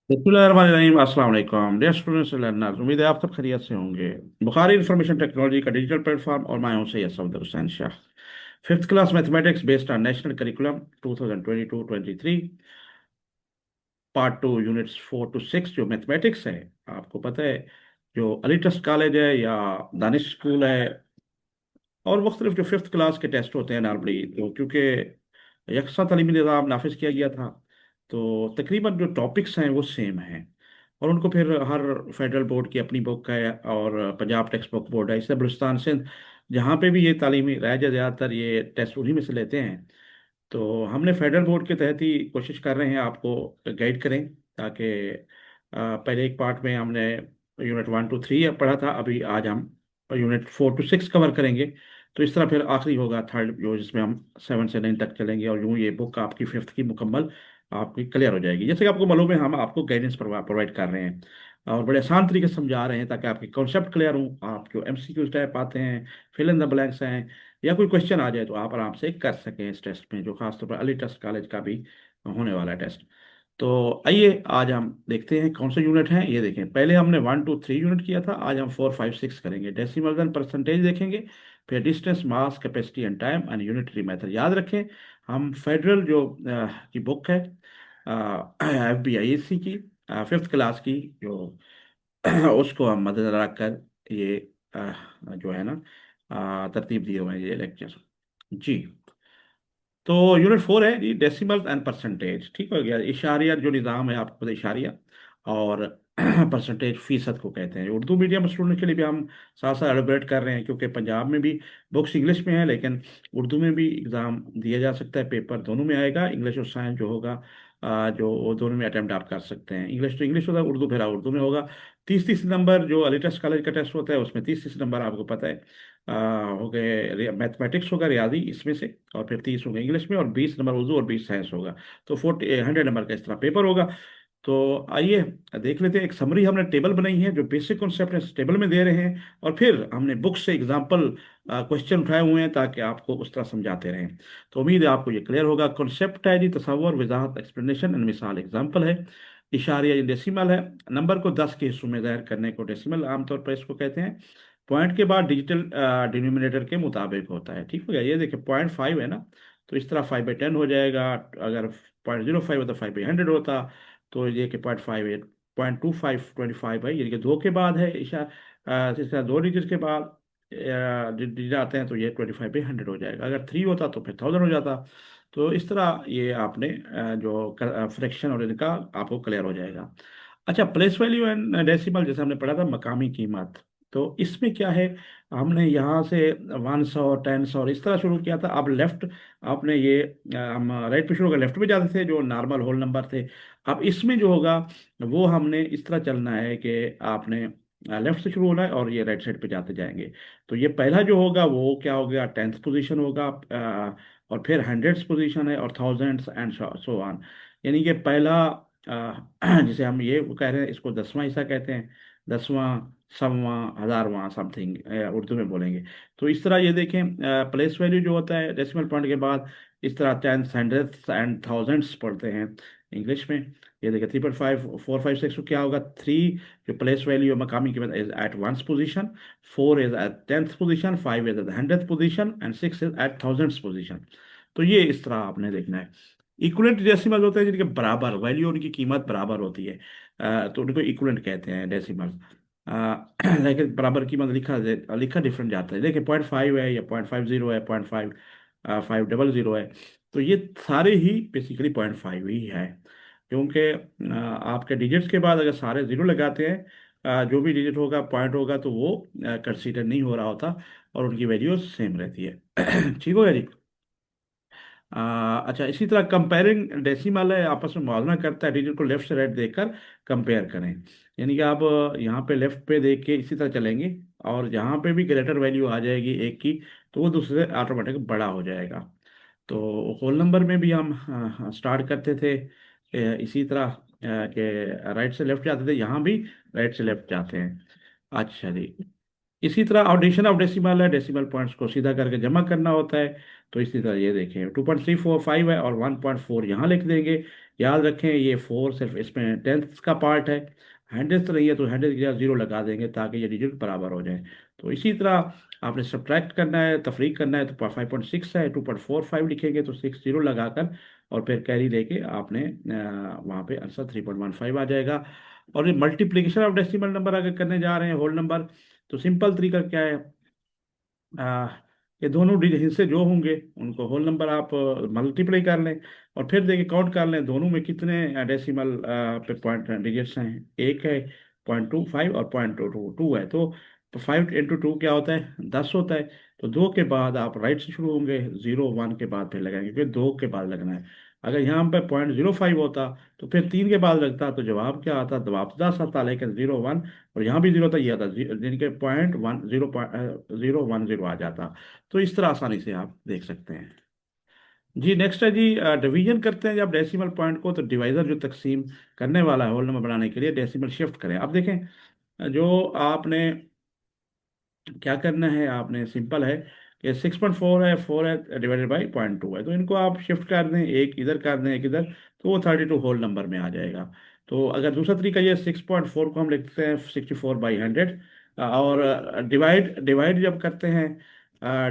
बिस्मिल्लाहिर्रहमानिर्रहीम। अस्सलाम वालेकुम डियर स्टूडेंट्स एंड लर्नर्स, उम्मीद है आप सब खैरियत से होंगे। बुखारी इंफॉर्मेशन टेक्नोलॉजी का डिजिटल प्लेटफॉर्म और मैं हूं Syed Safdar Hussain Shah. Fifth class mathematics based on national curriculum 2022-23, part 2 units 4 to 6 जो मैथमेटिक्स है। आपको पता है जो अली ट्रस्ट कॉलेज है या दानिश स्कूल है और मुख्तलिफ जो फिफ्थ क्लास के टेस्ट होते हैं नॉर्मली, तो क्योंकि यकसा तालीमी निज़ाम नाफिज किया गया था, तो तकरीबन जो टॉपिक्स हैं वो सेम हैं। और उनको फिर हर फेडरल बोर्ड की अपनी बुक है और पंजाब टेक्स्ट बुक बोर्ड है, इससे बलूचिस्तान सिंध जहाँ पे भी ये तालीमी राइज है ज़्यादातर ये टेस्ट उन्हीं में से लेते हैं। तो हमने फेडरल बोर्ड के तहत ही कोशिश कर रहे हैं आपको गाइड करें, ताकि पहले एक पार्ट में हमने यूनिट 1 to 3 पढ़ा था, अभी आज हम यूनिट 4 to 6 कवर करेंगे। तो इस तरह फिर आखिरी होगा थर्ड जो, जिसमें हम 7 से 9 तक चलेंगे और यूं ये बुक आपकी फिफ्थ की मुकम्मल आपकी क्लियर हो जाएगी। जैसे कि आपको मालूम है हम आपको गाइडेंस प्रोवाइड कर रहे हैं और बड़े आसान तरीके से समझा रहे हैं ताकि आपके कॉन्सेप्ट क्लियर हो। आप जो एमसीक्यू टाइप आते हैं, फिल इन द ब्लैंक्स हैं, या कोई क्वेश्चन आ जाए तो आप आराम से कर सकें इस टेस्ट में, जो खासतौर पर अली ट्रस्ट कॉलेज का भी होने वाला है टेस्ट। तो आइए आज हम देखते हैं कौन से यूनिट हैं। ये देखें, पहले हमने 1 to 3 यूनिट किया था, आज हम 4 5 6 करेंगे। डेसिमल एंड परसेंटेज देखेंगे, फिर distance mass capacity and time and unitary method. याद रखें हम फेडरल जो की बुक है FBIEC की फिफ्थ क्लास की जो उसको हम मद्देनजर रखकर ये जो है ना तरतीब दिए हुए हैं ये लेक्चर। जी, तो यूनिट 4 है जी, डेसिमल्स एंड परसेंटेज। ठीक हो गया। इशारिया जो निज़ाम है आपको पता है, इशारिया और परसेंटेज फीसद को कहते हैं। उर्दू मीडियम स्टूडेंट के लिए भी हम साथ साथ एलोबरेट कर रहे हैं, क्योंकि पंजाब में भी बुक्स इंग्लिश में है, लेकिन उर्दू में भी एग्ज़ाम दिया जा सकता है। पेपर दोनों में आएगा, इंग्लिश और साइंस जो होगा, जो वो दोनों में अटेम्प्ट आप कर सकते हैं। इंग्लिश तो इंग्लिश होगा, उर्दू फिर उर्दू में होगा। 30 30 नंबर जो अली टेस्ट कॉलेज का टेस्ट होता है उसमें 30 30 नंबर आपको पता है हो गए। मैथमेटिक्स होगा, रियादी इसमें से, और फिर 30 होंगे इंग्लिश में, और 20 नंबर उर्दू और 20 साइंस होगा। तो 100 नंबर का इस तरह पेपर होगा। तो आइए देख लेते हैं। एक समरी हमने टेबल बनाई है, जो बेसिक कॉन्सेप्ट है इस टेबल में दे रहे हैं, और फिर हमने बुक से एग्जाम्पल क्वेश्चन उठाए हुए हैं ताकि आपको उस तरह समझाते रहें। तो उम्मीद है आपको ये क्लियर होगा। कॉन्सेप्ट है जी तसव्वुर, वजाहत, एक्सप्लेनेशन एंड मिसाल। एग्जाम्पल है इशारिया डेसिमल है, नंबर को 10 के हिस्सों में ज़ाहिर करने को डेसिमल आमतौर पर इसको कहते हैं। पॉइंट के बाद डिजिटल डिनोमिनेटर के मुताबिक होता है। ठीक हो गया। ये देखिए 0.5 है ना, तो इस तरह 5/10 हो जाएगा। अगर 0.05 होता, 5/100 होता। तो ये कि 0.58, 0.25 25 है, ये कि 2 के बाद है इशा, इस तरह 2 डिजिट के बाद डिजिट आते हैं, तो ये 25/100 हो जाएगा। अगर 3 होता तो फिर 1000 हो जाता। तो इस तरह ये आपने जो फ्रैक्शन और इनका आपको क्लियर हो जाएगा। अच्छा, प्लेस वैल्यू एंड डेसिमल जैसे हमने पढ़ा था, मकामी कीमत। तो इसमें क्या है, हमने यहाँ से 100 10 100 इस तरह शुरू किया था। अब लेफ्ट आपने ये हम राइट पे शुरू कर लेफ्ट पे जाते थे जो नॉर्मल होल नंबर थे। अब इसमें जो होगा वो हमने इस तरह चलना है कि आपने लेफ्ट से शुरू होना है और ये राइट साइड पे जाते जाएंगे। तो ये पहला जो होगा वो क्या हो गया, 10th पोजीशन होगा। और फिर हंड्रेड्स पोजीशन है और थाउजेंड्स एंड सो ऑन। यानी कि पहला जिसे हम ये कह रहे हैं, इसको 10वां हिस्सा कहते हैं। 10वां, 100वां, 1000वां समथिंग उर्दू में बोलेंगे। तो इस तरह ये देखें, प्लेस वैल्यू जो होता है डेसिमल पॉइंट के बाद, इस तरह टेंस, हंड्रेड्स एंड थाउजेंड्स पढ़ते हैं इंग्लिश में। ये देखिए 3.5 4 5 6 को क्या होगा, 3 जो प्लेस वैल्यू मकामी कीमत is at 1st position, 4 is at 10th position, 5 is at 100th position and 6 is at 1000th position. तो ये इस तरह आपने देखना है। इक्विवेलेंट डेसिमल होते हैं जिनके बराबर वैल्यू, उनकी कीमत बराबर होती है, तो उनको इक्विवेलेंट कहते हैं डेसिमल। लेकिन बराबर कीमत लिखा लिखा डिफरेंट जाता है। देखिए 0.5 है या 0.50 है, 0.500 है। तो ये सारे ही बेसिकली 0.5 ही है, क्योंकि आपके डिजिट्स के बाद अगर सारे जीरो लगाते हैं, जो भी डिजिट होगा पॉइंट होगा, तो वो कंसीडर नहीं हो रहा होता और उनकी वैल्यू सेम रहती है। ठीक हो गया जी। अच्छा, इसी तरह कंपेयरिंग डेसिमल है, आपस में मुआवजा करता है डिजिट को लेफ्ट से राइट देखकर कंपेयर करें। यानी कि आप यहाँ पे लेफ्ट पे देख के इसी तरह चलेंगे, और जहाँ पे भी ग्रेटर वैल्यू आ जाएगी एक की, तो वो दूसरे से ऑटोमेटिक बड़ा हो जाएगा। तो होल नंबर में भी हम स्टार्ट करते थे इसी तरह के राइट से लेफ्ट जाते थे, यहाँ भी राइट से लेफ्ट जाते हैं। अच्छा जी। इसी तरह ऑडिशन ऑफ डेसिमल है, डेसिमल पॉइंट्स को सीधा करके जमा करना होता है। तो इसी तरह ये देखें 2.345 है और 1.4 यहाँ लिख देंगे। याद रखें ये 4 सिर्फ इसमें टेंथ का पार्ट है, हंड्रेड नहीं है, तो हंड्रेड की जगह जीरो लगा देंगे ताकि ये डिजिट बराबर हो जाए। तो इसी तरह आपने सब्ट्रैक्ट करना है, तफरीक करना है, तो 5.6 है, 2.45 लिखेंगे तो 6 जीरो लगाकर और फिर कैरी लेके आपने वहाँ पे आंसर 3.15 आ जाएगा। और ये मल्टीप्लिकेशन ऑफ डेसिमल नंबर अगर करने जा रहे हैं होल नंबर, तो सिंपल तरीका क्या है, आ, ये दोनों हिस्से जो होंगे उनको होल नंबर आप मल्टीप्लाई कर लें और फिर देखिए काउंट कर लें दोनों में कितने डेसिमल पे पॉइंट डिजिट्स हैं। एक है 0.25 और 0.22 है, तो 5 × 2 क्या होता है, 10 होता है। तो दो के बाद आप राइट से शुरू होंगे, 0 1 के बाद फिर लगाएंगे, फिर दो के बाद लगना है। अगर यहाँ पे 0.05 होता तो फिर तीन के बाद लगता, तो जवाब क्या आता, जवाब 10 आता, लेकिन 0 1 और यहाँ भी जीरो था, ये था जिनके 0.10 आ जाता। तो इस तरह आसानी से आप देख सकते हैं। जी नेक्स्ट है जी, डिवीजन करते हैं जब डेसिमल पॉइंट को, तो डिवाइजर जो तकसीम करने वाला है होल नंबर बनाने के लिए डेसिमल शिफ्ट करें। अब देखें जो आपने क्या करना है, आपने सिंपल है कि 6.4 है, 4 है, डिवाइडेड बाई 0.2 है, तो इनको आप शिफ्ट कर दें, एक इधर कर दें एक इधर, तो वो 32 होल नंबर में आ जाएगा। तो अगर दूसरा तरीका ये 6.4 को हम लिखते हैं 64/100, और डिवाइड डिवाइड जब करते हैं,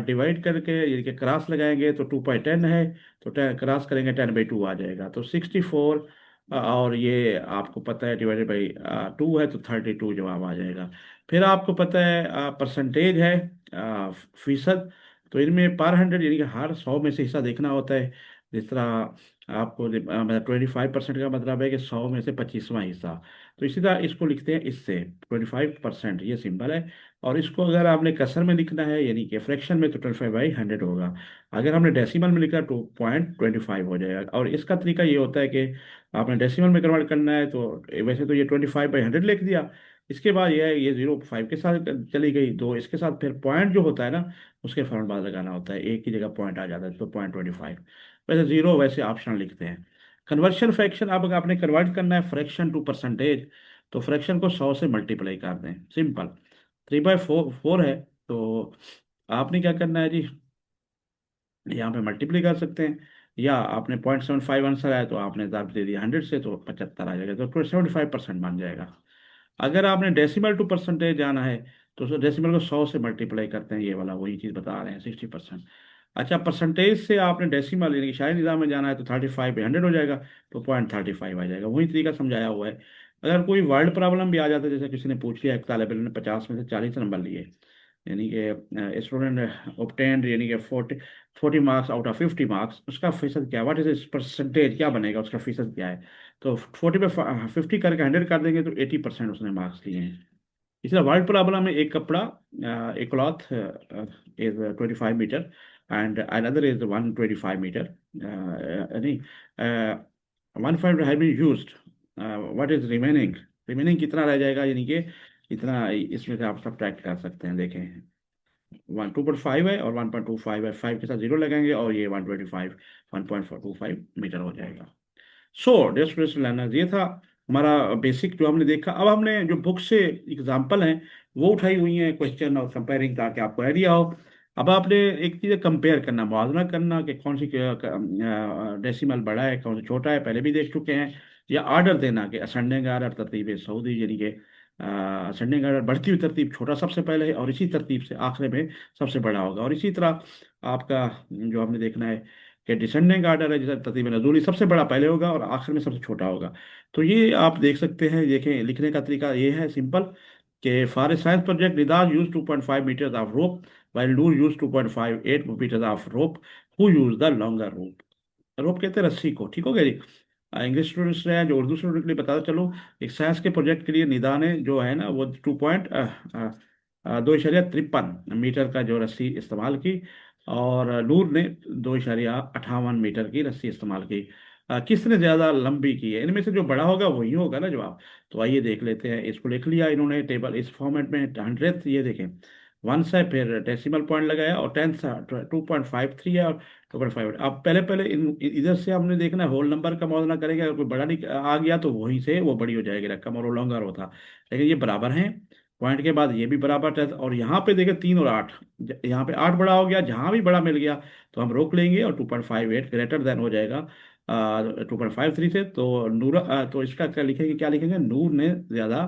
डिवाइड करके ये क्रॉस लगाएंगे तो 2/10 है, तो क्रॉस करेंगे 10/2 आ जाएगा, तो 64 और ये आपको पता है डिवाइडेड बाई 2 है, तो 32 जवाब आ जाएगा। फिर आपको पता है परसेंटेज है, फीसद, तो इनमें पर 100 यानी कि हर 100 में से हिस्सा देखना होता है। जिस तरह आपको मतलब 25% का मतलब है कि 100 में से 25वां हिस्सा। तो इसी तरह इसको लिखते हैं इससे 25%, ये सिंबल है। और इसको अगर आपने कसर में लिखना है यानी कि फ्रैक्शन में, तो 25/100 होगा। अगर हमने डेसिमल में लिखा 2.25 हो जाएगा। और इसका तरीका ये होता है कि आपने डेसिमल में कन्वर्ट करना है, तो वैसे तो ये 25/100 लिख दिया, इसके बाद ये है, ये 0.5 के साथ चली गई दो, इसके साथ फिर पॉइंट जो होता है ना उसके फॉर्म बाद लगाना होता है, एक की जगह पॉइंट आ जाता है, तो 0.25। वैसे जीरो वैसे ऑप्शन लिखते हैं। कन्वर्शन फ्रैक्शन, अब अगर आपने कन्वर्ट करना है फ्रैक्शन टू परसेंटेज, तो फ्रैक्शन को 100 से मल्टीप्लाई कर दें, सिंपल। 3/4 है, तो आपने क्या करना है जी, यहाँ पे मल्टीप्लाई कर सकते हैं, या आपने 0.75 आंसर आया तो आपने ज़ाब दे दिया 100 से, तो 75 आ जाएगा, तो 75% बन जाएगा। अगर आपने डेसिमल टू परसेंटेज जाना है, तो डेसिमल को 100 से मल्टीप्लाई करते हैं, ये वाला वही चीज़ बता रहे हैं 60%। अच्छा, परसेंटेज से आपने डेसिमल यानी कि शाही निज़ाम में जाना है, तो 35/100 हो जाएगा, तो 0.35 आ जाएगा, वही तरीका समझाया हुआ है। अगर कोई वर्ड प्रॉब्लम भी आ जाता है, जैसे किसी ने पूछ लिया, एक तालिब इल्म ने 50 में से 40 नंबर लिए, यानी कि स्टूडेंट ऑब्टेंड यानी कि 40 मार्क्स आउट ऑफ 50 मार्क्स, उसका फीसद क्या, व्हाट इज परसेंटेज क्या बनेगा, उसका फीसद क्या है। तो 40 पे 50 करके 100 कर देंगे, तो 80% उसने मार्क्स लिए हैं। इसी तरह वर्ड प्रॉब्लम में एक कपड़ा, एक cloth is 25 metre and another is 125 metre, नहीं 1 5 have been used, what is remaining, remaining कितना रह जाएगा, यानी कि इतना, इसमें से आप सब्ट्रैक्ट कर सकते हैं। देखें 2.5 है और 1.25 है, 5 के साथ जीरो लगाएंगे और ये 125 1.425 मीटर हो जाएगा। सो डियर स्टूडेंट्स लर्नर्स, ये था हमारा बेसिक जो हमने देखा। अब हमने जो बुक से एग्जाम्पल हैं वो उठाई हुई हैं क्वेश्चन और कंपेयरिंग, ताकि आपको आइडिया हो। अब आपने एक चीज़ कंपेयर करना, मुआवजा करना कि कौन सी डेसिमल बड़ा है कौन सा छोटा है, पहले भी देख चुके हैं। या आर्डर देना कि असेंडिंग आर्डर तरतीब सऊदी, यानी कि असेंडिंग आर्डर बढ़ती हुई तरतीब छोटा सबसे पहले है और इसी तरतीब से आखिर में सबसे बड़ा होगा। और इसी तरह आपका जो हमने देखना है कि डिसेंडिंग आर्डर है, जैसे तरतीब नज़ूली सबसे बड़ा पहले होगा और आखिर में सबसे छोटा होगा। तो ये आप देख सकते हैं। देखें लिखने का तरीका ये है सिंपल, कि for a science project Nidaz use 2.5 metres of rope while Noor use 2.58 metres of rope, who use the longer rope. Rope कहते हैं रस्सी को, ठीक हो गया जी। इंग्लिश स्टूडेंट्स हैं जो उर्दू स्टूडेंट के लिए बता चलो, एक साइंस के प्रोजेक्ट के लिए निदा ने जो है ना वो 2.53 मीटर का जो रस्सी इस्तेमाल की, और नूर ने 2.58 मीटर की रस्सी इस्तेमाल की। किसने ज़्यादा लंबी की है, इनमें से जो बड़ा होगा वही होगा ना जवाब। तो आइए देख लेते हैं, इसको लिख लिया इन्होंने टेबल इस फॉर्मेट में, 100th ये देखें 1 से फिर डेसिमल पॉइंट लगाया, और 10th 2.53 है और 2.5। अब पहले पहले इधर से हमने देखना है होल नंबर का मौजना करेंगे, अगर कोई बड़ा नहीं आ गया तो वहीं से वो बड़ी हो जाएगी रकम और वो लॉन्गर होता, लेकिन ये बराबर हैं। पॉइंट के बाद ये भी बराबर टेस्ट, और यहाँ पे देखें 3 और 8, यहाँ पे 8 बड़ा हो गया, जहाँ भी बड़ा मिल गया तो हम रोक लेंगे, और 2.58 ग्रेटर देन हो जाएगा 2.53 से। तो तो इसका क्या लिखेंगे, क्या लिखेंगे, नूर ने ज़्यादा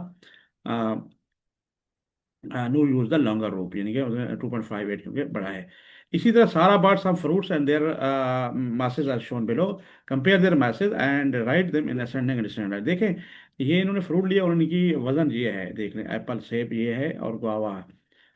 no use the longer rope, यानी कि 2.58 क्योंकि बड़ा है। इसी तरह Sara bought some fruits and their masses are shown below, compare their masses and write them in ascending and descending. देखें, ये इन्होंने फ्रूट लिया और उनकी वजन ये है, देख लें, एप्पल सेब ये है, और गुआवा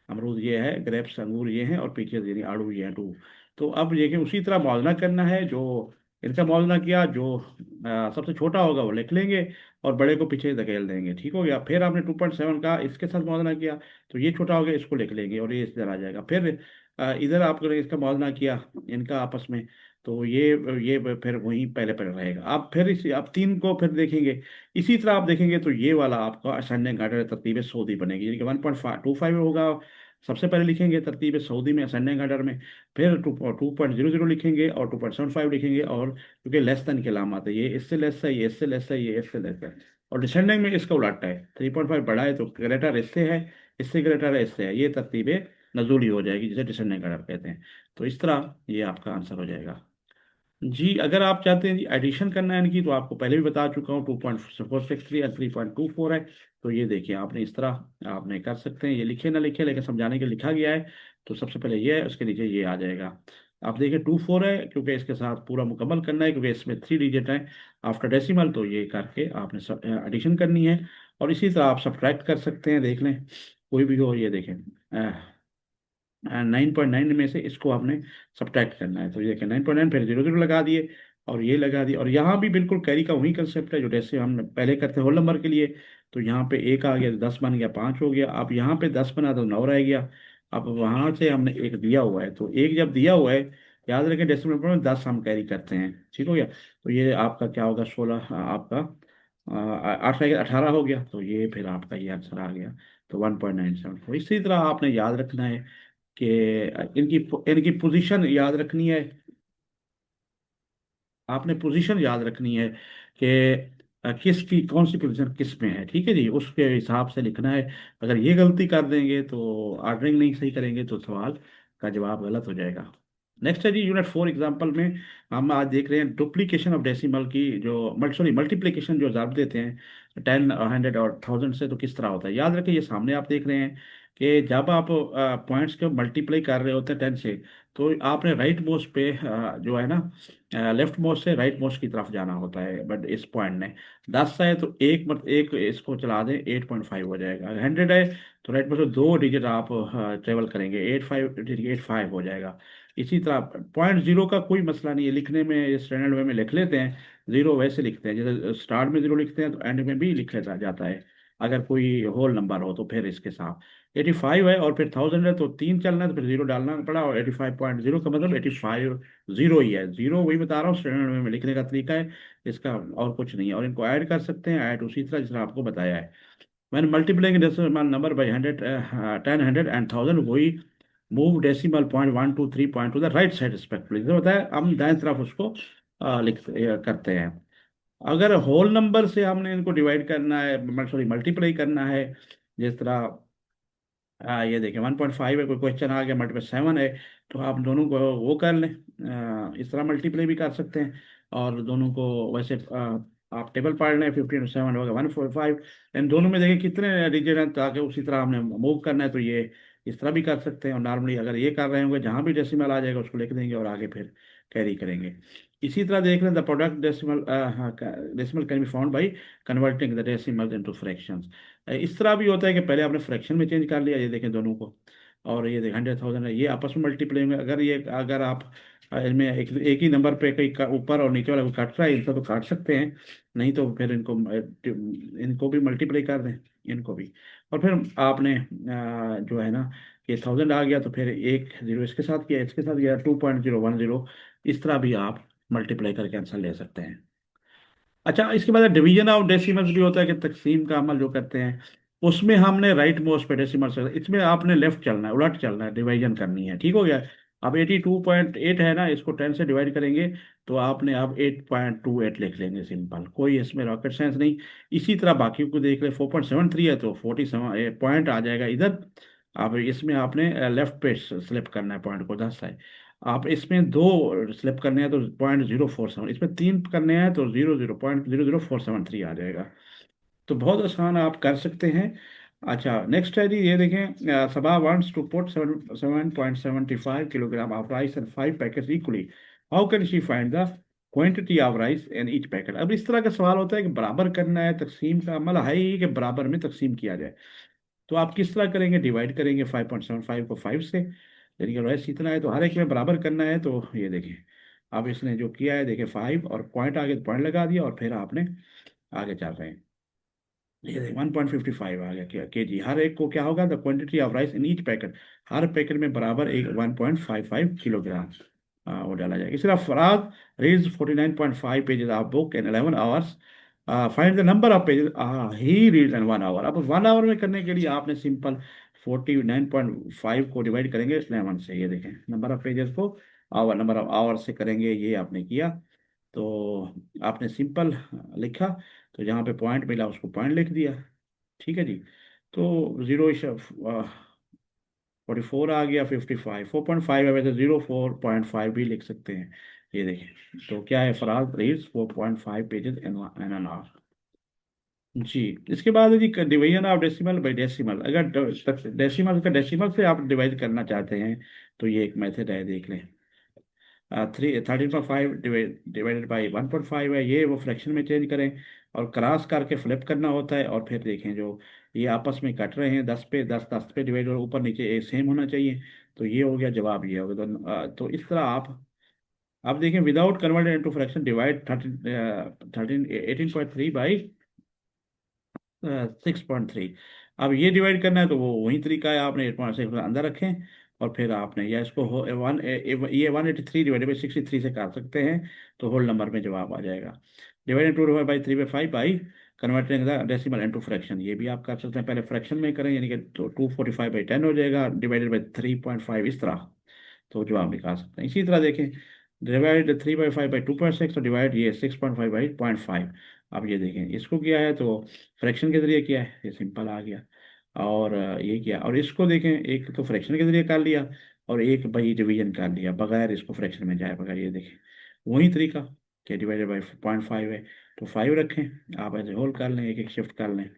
अमरूद ये है, ग्रेप्स अंगूर ये हैं, और पीचेस यानी आड़ू ये हैं, टू। तो अब ये कि उसी तरह मौजना करना है, जो इनका मौजना किया, जो सबसे छोटा होगा वो लिख लेंगे, और बड़े को पीछे धकेल देंगे, ठीक हो गया। फिर आपने 2.7 का इसके साथ मौजना किया, तो ये छोटा हो गया, इसको लिख लेंगे, और ये इधर आ जाएगा। फिर इधर आपने इसका मौजना किया इनका आपस में, तो ये फिर वहीं पहले पहले रहेगा। आप फिर इस आप 3 को फिर देखेंगे, इसी तरह आप देखेंगे तो ये वाला आपका असेंडिंग आर्डर तरतीब सऊदी बनेगी, यानी कि 1.25 होगा, सबसे पहले लिखेंगे तरतीब सऊदी में असेंडिंग आर्डर में। फिर 2.00 लिखेंगे, और 2.75 लिखेंगे, और क्योंकि लेस देन के अलामत है, ये इससे लेस है, ये इससे लेस है, ये इससे लेस है। और डिसेंडिंग में इसका उलट है, 3.5 बड़ा है तो ग्रेटर इससे है, इससे ग्रेटर है, इससे है, ये तरतीब नजूली हो जाएगी, जिसे डिसेंडिंग आर्डर कहते हैं। तो इस तरह ये आपका आंसर हो जाएगा। जी, अगर आप चाहते हैं जी एडिशन करना है इनकी, तो आपको पहले भी बता चुका हूँ, 2.463 या 3.24 है। तो ये देखिए, आपने इस तरह आपने कर सकते हैं, ये लिखे ना लिखे लेकिन समझाने के लिखा गया है। तो सबसे पहले ये है, उसके नीचे ये आ जाएगा। आप देखिए 24 है, क्योंकि इसके साथ पूरा मुकम्मल करना है, क्योंकि इसमें 3 डिजिट है आफ्टर डेसिमल, तो ये करके आपने एडिशन करनी है। और इसी तरह आप सब्ट्रैक्ट कर सकते हैं, देख लें कोई भी हो, ये देखें 9.9 में से इसको आपने सब्ट्रैक्ट करना है, तो ये देखिए 9.9, फिर 00 लगा दिए, और ये लगा दिए, और यहाँ भी बिल्कुल कैरी का वही कंसेप्ट है जो जैसे हम पहले करते हैं होल नंबर के लिए। तो यहाँ पे 1 आ गया तो 10 बन गया, 5 हो गया, अब यहाँ पे 10 बना तो 9 रह गया। अब वहाँ से हमने एक दिया हुआ है, तो एक जब दिया हुआ है, याद रखें डेसिमल नंबर में 10 हम कैरी करते हैं, ठीक हो गया। तो ये आपका क्या होगा, 16 आपका 8 रह गया, 18 हो गया, तो ये फिर आपका ये आंसर आ गया। तो 1.97। तो इसी तरह आपने याद रखना है कि इनकी इनकी पोजीशन याद रखनी है, आपने पोजीशन याद रखनी है कि किसकी कौन सी पोजीशन किस में है, ठीक है जी, उसके हिसाब से लिखना है। अगर ये गलती कर देंगे तो ऑर्डरिंग नहीं सही करेंगे तो सवाल का जवाब गलत हो जाएगा। नेक्स्ट है जी यूनिट 4 एग्जाम्पल में हम आज देख रहे हैं डुप्लीकेशन ऑफ डेसिमल की, जो मल्टीप्लीकेशन जो ज़रब देते हैं 10 100 और 1000 से, तो किस तरह होता है। याद रखें, ये सामने आप देख रहे हैं कि जब आप पॉइंट्स को मल्टीप्लाई कर रहे होते हैं 10 से, तो आपने राइट मोस्ट पे जो है ना, लेफ्ट मोस्ट से राइट मोस्ट की तरफ जाना होता है। बट इस पॉइंट ने 10 है तो एक इसको चला दें, 8.5 हो जाएगा। 100 है तो राइट मोस्ट से 2 डिजिट आप ट्रेवल करेंगे, 85 हो जाएगा। इसी तरह 0.0 का कोई मसला नहीं है लिखने में, स्टैंडर्ड वे में लिख लेते हैं। 0 वैसे लिखते हैं, जैसे स्टार्ट में 0 लिखते हैं तो एंड में भी लिख लेता जाता है, अगर कोई होल नंबर हो तो फिर इसके साथ 85 है, और फिर 1000 है तो 3 चलना है, तो फिर 0 डालना पड़ा, और 85.0 का मतलब 85 जीरो ही है। जीरो वही बता रहा हूँ, स्टैंडर्ड में लिखने का तरीका है इसका, और कुछ नहीं है। और इनको ऐड कर सकते हैं, ऐड उसी तरह जिस तरह आपको बताया है। मैंने multiplying decimal number by 100, 10 100 and 1000, वही move decimal point 1 2 3 point two the right side respectfully, जो होता है हम दाएं तरफ उसको करते हैं। अगर होल नंबर से हमने इनको डिवाइड करना है, सॉरी मल्टीप्लाई करना है, जिस तरह ये देखिए 1.5 है, कोई क्वेश्चन आ गया मल्टीप्लाई 7 है, तो आप दोनों को वो कर लें, इस तरह मल्टीप्लाई भी कर सकते हैं। और दोनों को वैसे आप टेबल पढ़ लें, 15 7 होगा 145, इन दोनों में देखिए कितने डिजिट हैं, ताकि उसी तरह हमने मूव करना है, तो ये इस तरह भी कर सकते हैं। और नॉर्मली अगर ये कर रहे होंगे, जहाँ भी डेसिमल आ जाएगा उसको लिख देंगे, और आगे फिर कैरी करेंगे। इसी तरह देख लें, the product decimal decimal can be found by converting the decimal into fractions. इस तरह भी होता है कि पहले आपने फ्रैक्शन में चेंज कर लिया, ये देखें दोनों को, और ये देखें 100,000 है, ये आपस में मल्टीप्लाई होंगे। अगर आप इनमें एक ही नंबर पे कहीं ऊपर और नीचे वाला को काट रहा है, इनसे तो काट सकते हैं, नहीं तो फिर इनको भी मल्टीप्लाई कर दें, इनको भी। और फिर आपने जो है ना, ये 1000 आ गया, तो फिर एक जीरो इसके साथ किया, इसके साथ किया, 2.010, इस तरह भी आप मल्टीप्लाई करके आंसर ले सकते हैं। अच्छा, इसके बाद डिवीजन ऑफ डेसिमल्स भी होता है, कि तकसीम का अमल जो करते हैं, उसमें हमने राइट मोस्ट पे डेसिमल से, इसमें आपने लेफ्ट चलना है, उलट चलना है, डिवीजन करनी है, ठीक हो गया। अब 82.8 है ना, इसको 10 से डिवाइड करेंगे तो आपने अब 8.28 लिख लेंगे, सिंपल, कोई इसमें रॉकेट साइंस नहीं। इसी तरह बाकी को देख ले, 4.73 है तो 47 पॉइंट आ जाएगा इधर। अब इसमें आपने लेफ्ट पे स्लिप करना है, पॉइंट को 10 है। आप इसमें दो स्लिप करने हैं तो 0.047, इसमें तीन करने हैं तो 0.00473 आ जाएगा। तो बहुत आसान आप कर सकते हैं। अच्छा, नेक्स्ट है जी, ये देखें, Saba wants to put 7.75 kilogram of rice and 5 packets equally, how can she find the quantity of rice in each packet. अब इस तरह का सवाल होता है कि बराबर करना है, तकसीम का अमल है ही कि बराबर में तकसीम किया जाए। तो आप किस तरह करेंगे, डिवाइड करेंगे 5.75 को 5 से, यानी कि राइस इतना है तो हर एक में बराबर करना है। तो ये देखें, अब इसने जो किया है, देखें 5 और पॉइंट आगे पॉइंट लगा दिया और फिर आपने आगे चल रहे हैं। ये देख 1.55 आ गया क्या के जी, हर एक को क्या होगा, the quantity of rice in each packet, her packet में बराबर एक 1.55 किलोग्राम वो डाला जाएगा। इसी तरह Faraz reads 49.5 pages of book in 11 hours, find the number of pages he reads in 1 hour. अब 1 आवर में करने के लिए आपने सिंपल 49.5 को डिवाइड करेंगे 11 से, ये देखें नंबर ऑफ पेजेस को आवर, नंबर ऑफ आवर से करेंगे, ये आपने किया। तो आपने सिंपल लिखा, तो जहाँ पे पॉइंट मिला उसको पॉइंट लिख दिया। ठीक है जी। तो जीरो 44 आ गया, 55 4.5 है, वैसे 04.5 भी लिख सकते हैं। ये देखें, तो क्या है, Faraz reads 4.5 pages in an hour. जी। इसके बाद है जी division of decimal by decimal, अगर डेसिमल का डेसिमल से आप डिवाइड करना चाहते हैं तो ये एक मेथड है, देख लें। 13.5 डिवाइडेड बाई 1.5 है, ये वो फ्रैक्शन में चेंज करें और क्रॉस करके फ्लिप करना होता है, और फिर देखें जो ये आपस में कट रहे हैं 10 पे 10, 10 पे डिवाइड, और ऊपर नीचे एक सेम होना चाहिए। तो ये हो गया जवाब, ये हो गया। तो इस तरह आप देखें, without converted into fraction divide 18.3 by 6.3। अब ये डिवाइड करना है तो वो वही तरीका है, आपने 8.6 अंदर रखें और फिर आपने, या इसको ये 183 डिवाइडेड बाई 63 से काट सकते हैं, तो होल नंबर में जवाब आ जाएगा। Divided 2/3/5 by converting the decimal into fraction, ये भी आप कर सकते हैं, पहले फ्रैक्शन में करें, यानी कि तो 245/10 हो जाएगा, डिवाइडेड बाई 3.5 इस तरह, तो जवाब निकाल सकते हैं। इसी तरह देखें, डिवाइड 3/5/2.6, तो डिवाइड ये 6.5/0.5। अब ये देखें, इसको किया है तो फ्रैक्शन के जरिए किया है, ये सिंपल आ गया। और ये किया, और इसको देखें, एक तो फ्रैक्शन के जरिए कर लिया और एक बाई डिवीजन कर लिया बगैर इसको फ्रैक्शन में जाए बगैर, ये देखें वही तरीका कि डिवाइडेड बाई 0.5 है तो 5 रखें, आप ऐसे होल कर लें, एक एक शिफ्ट कर लें,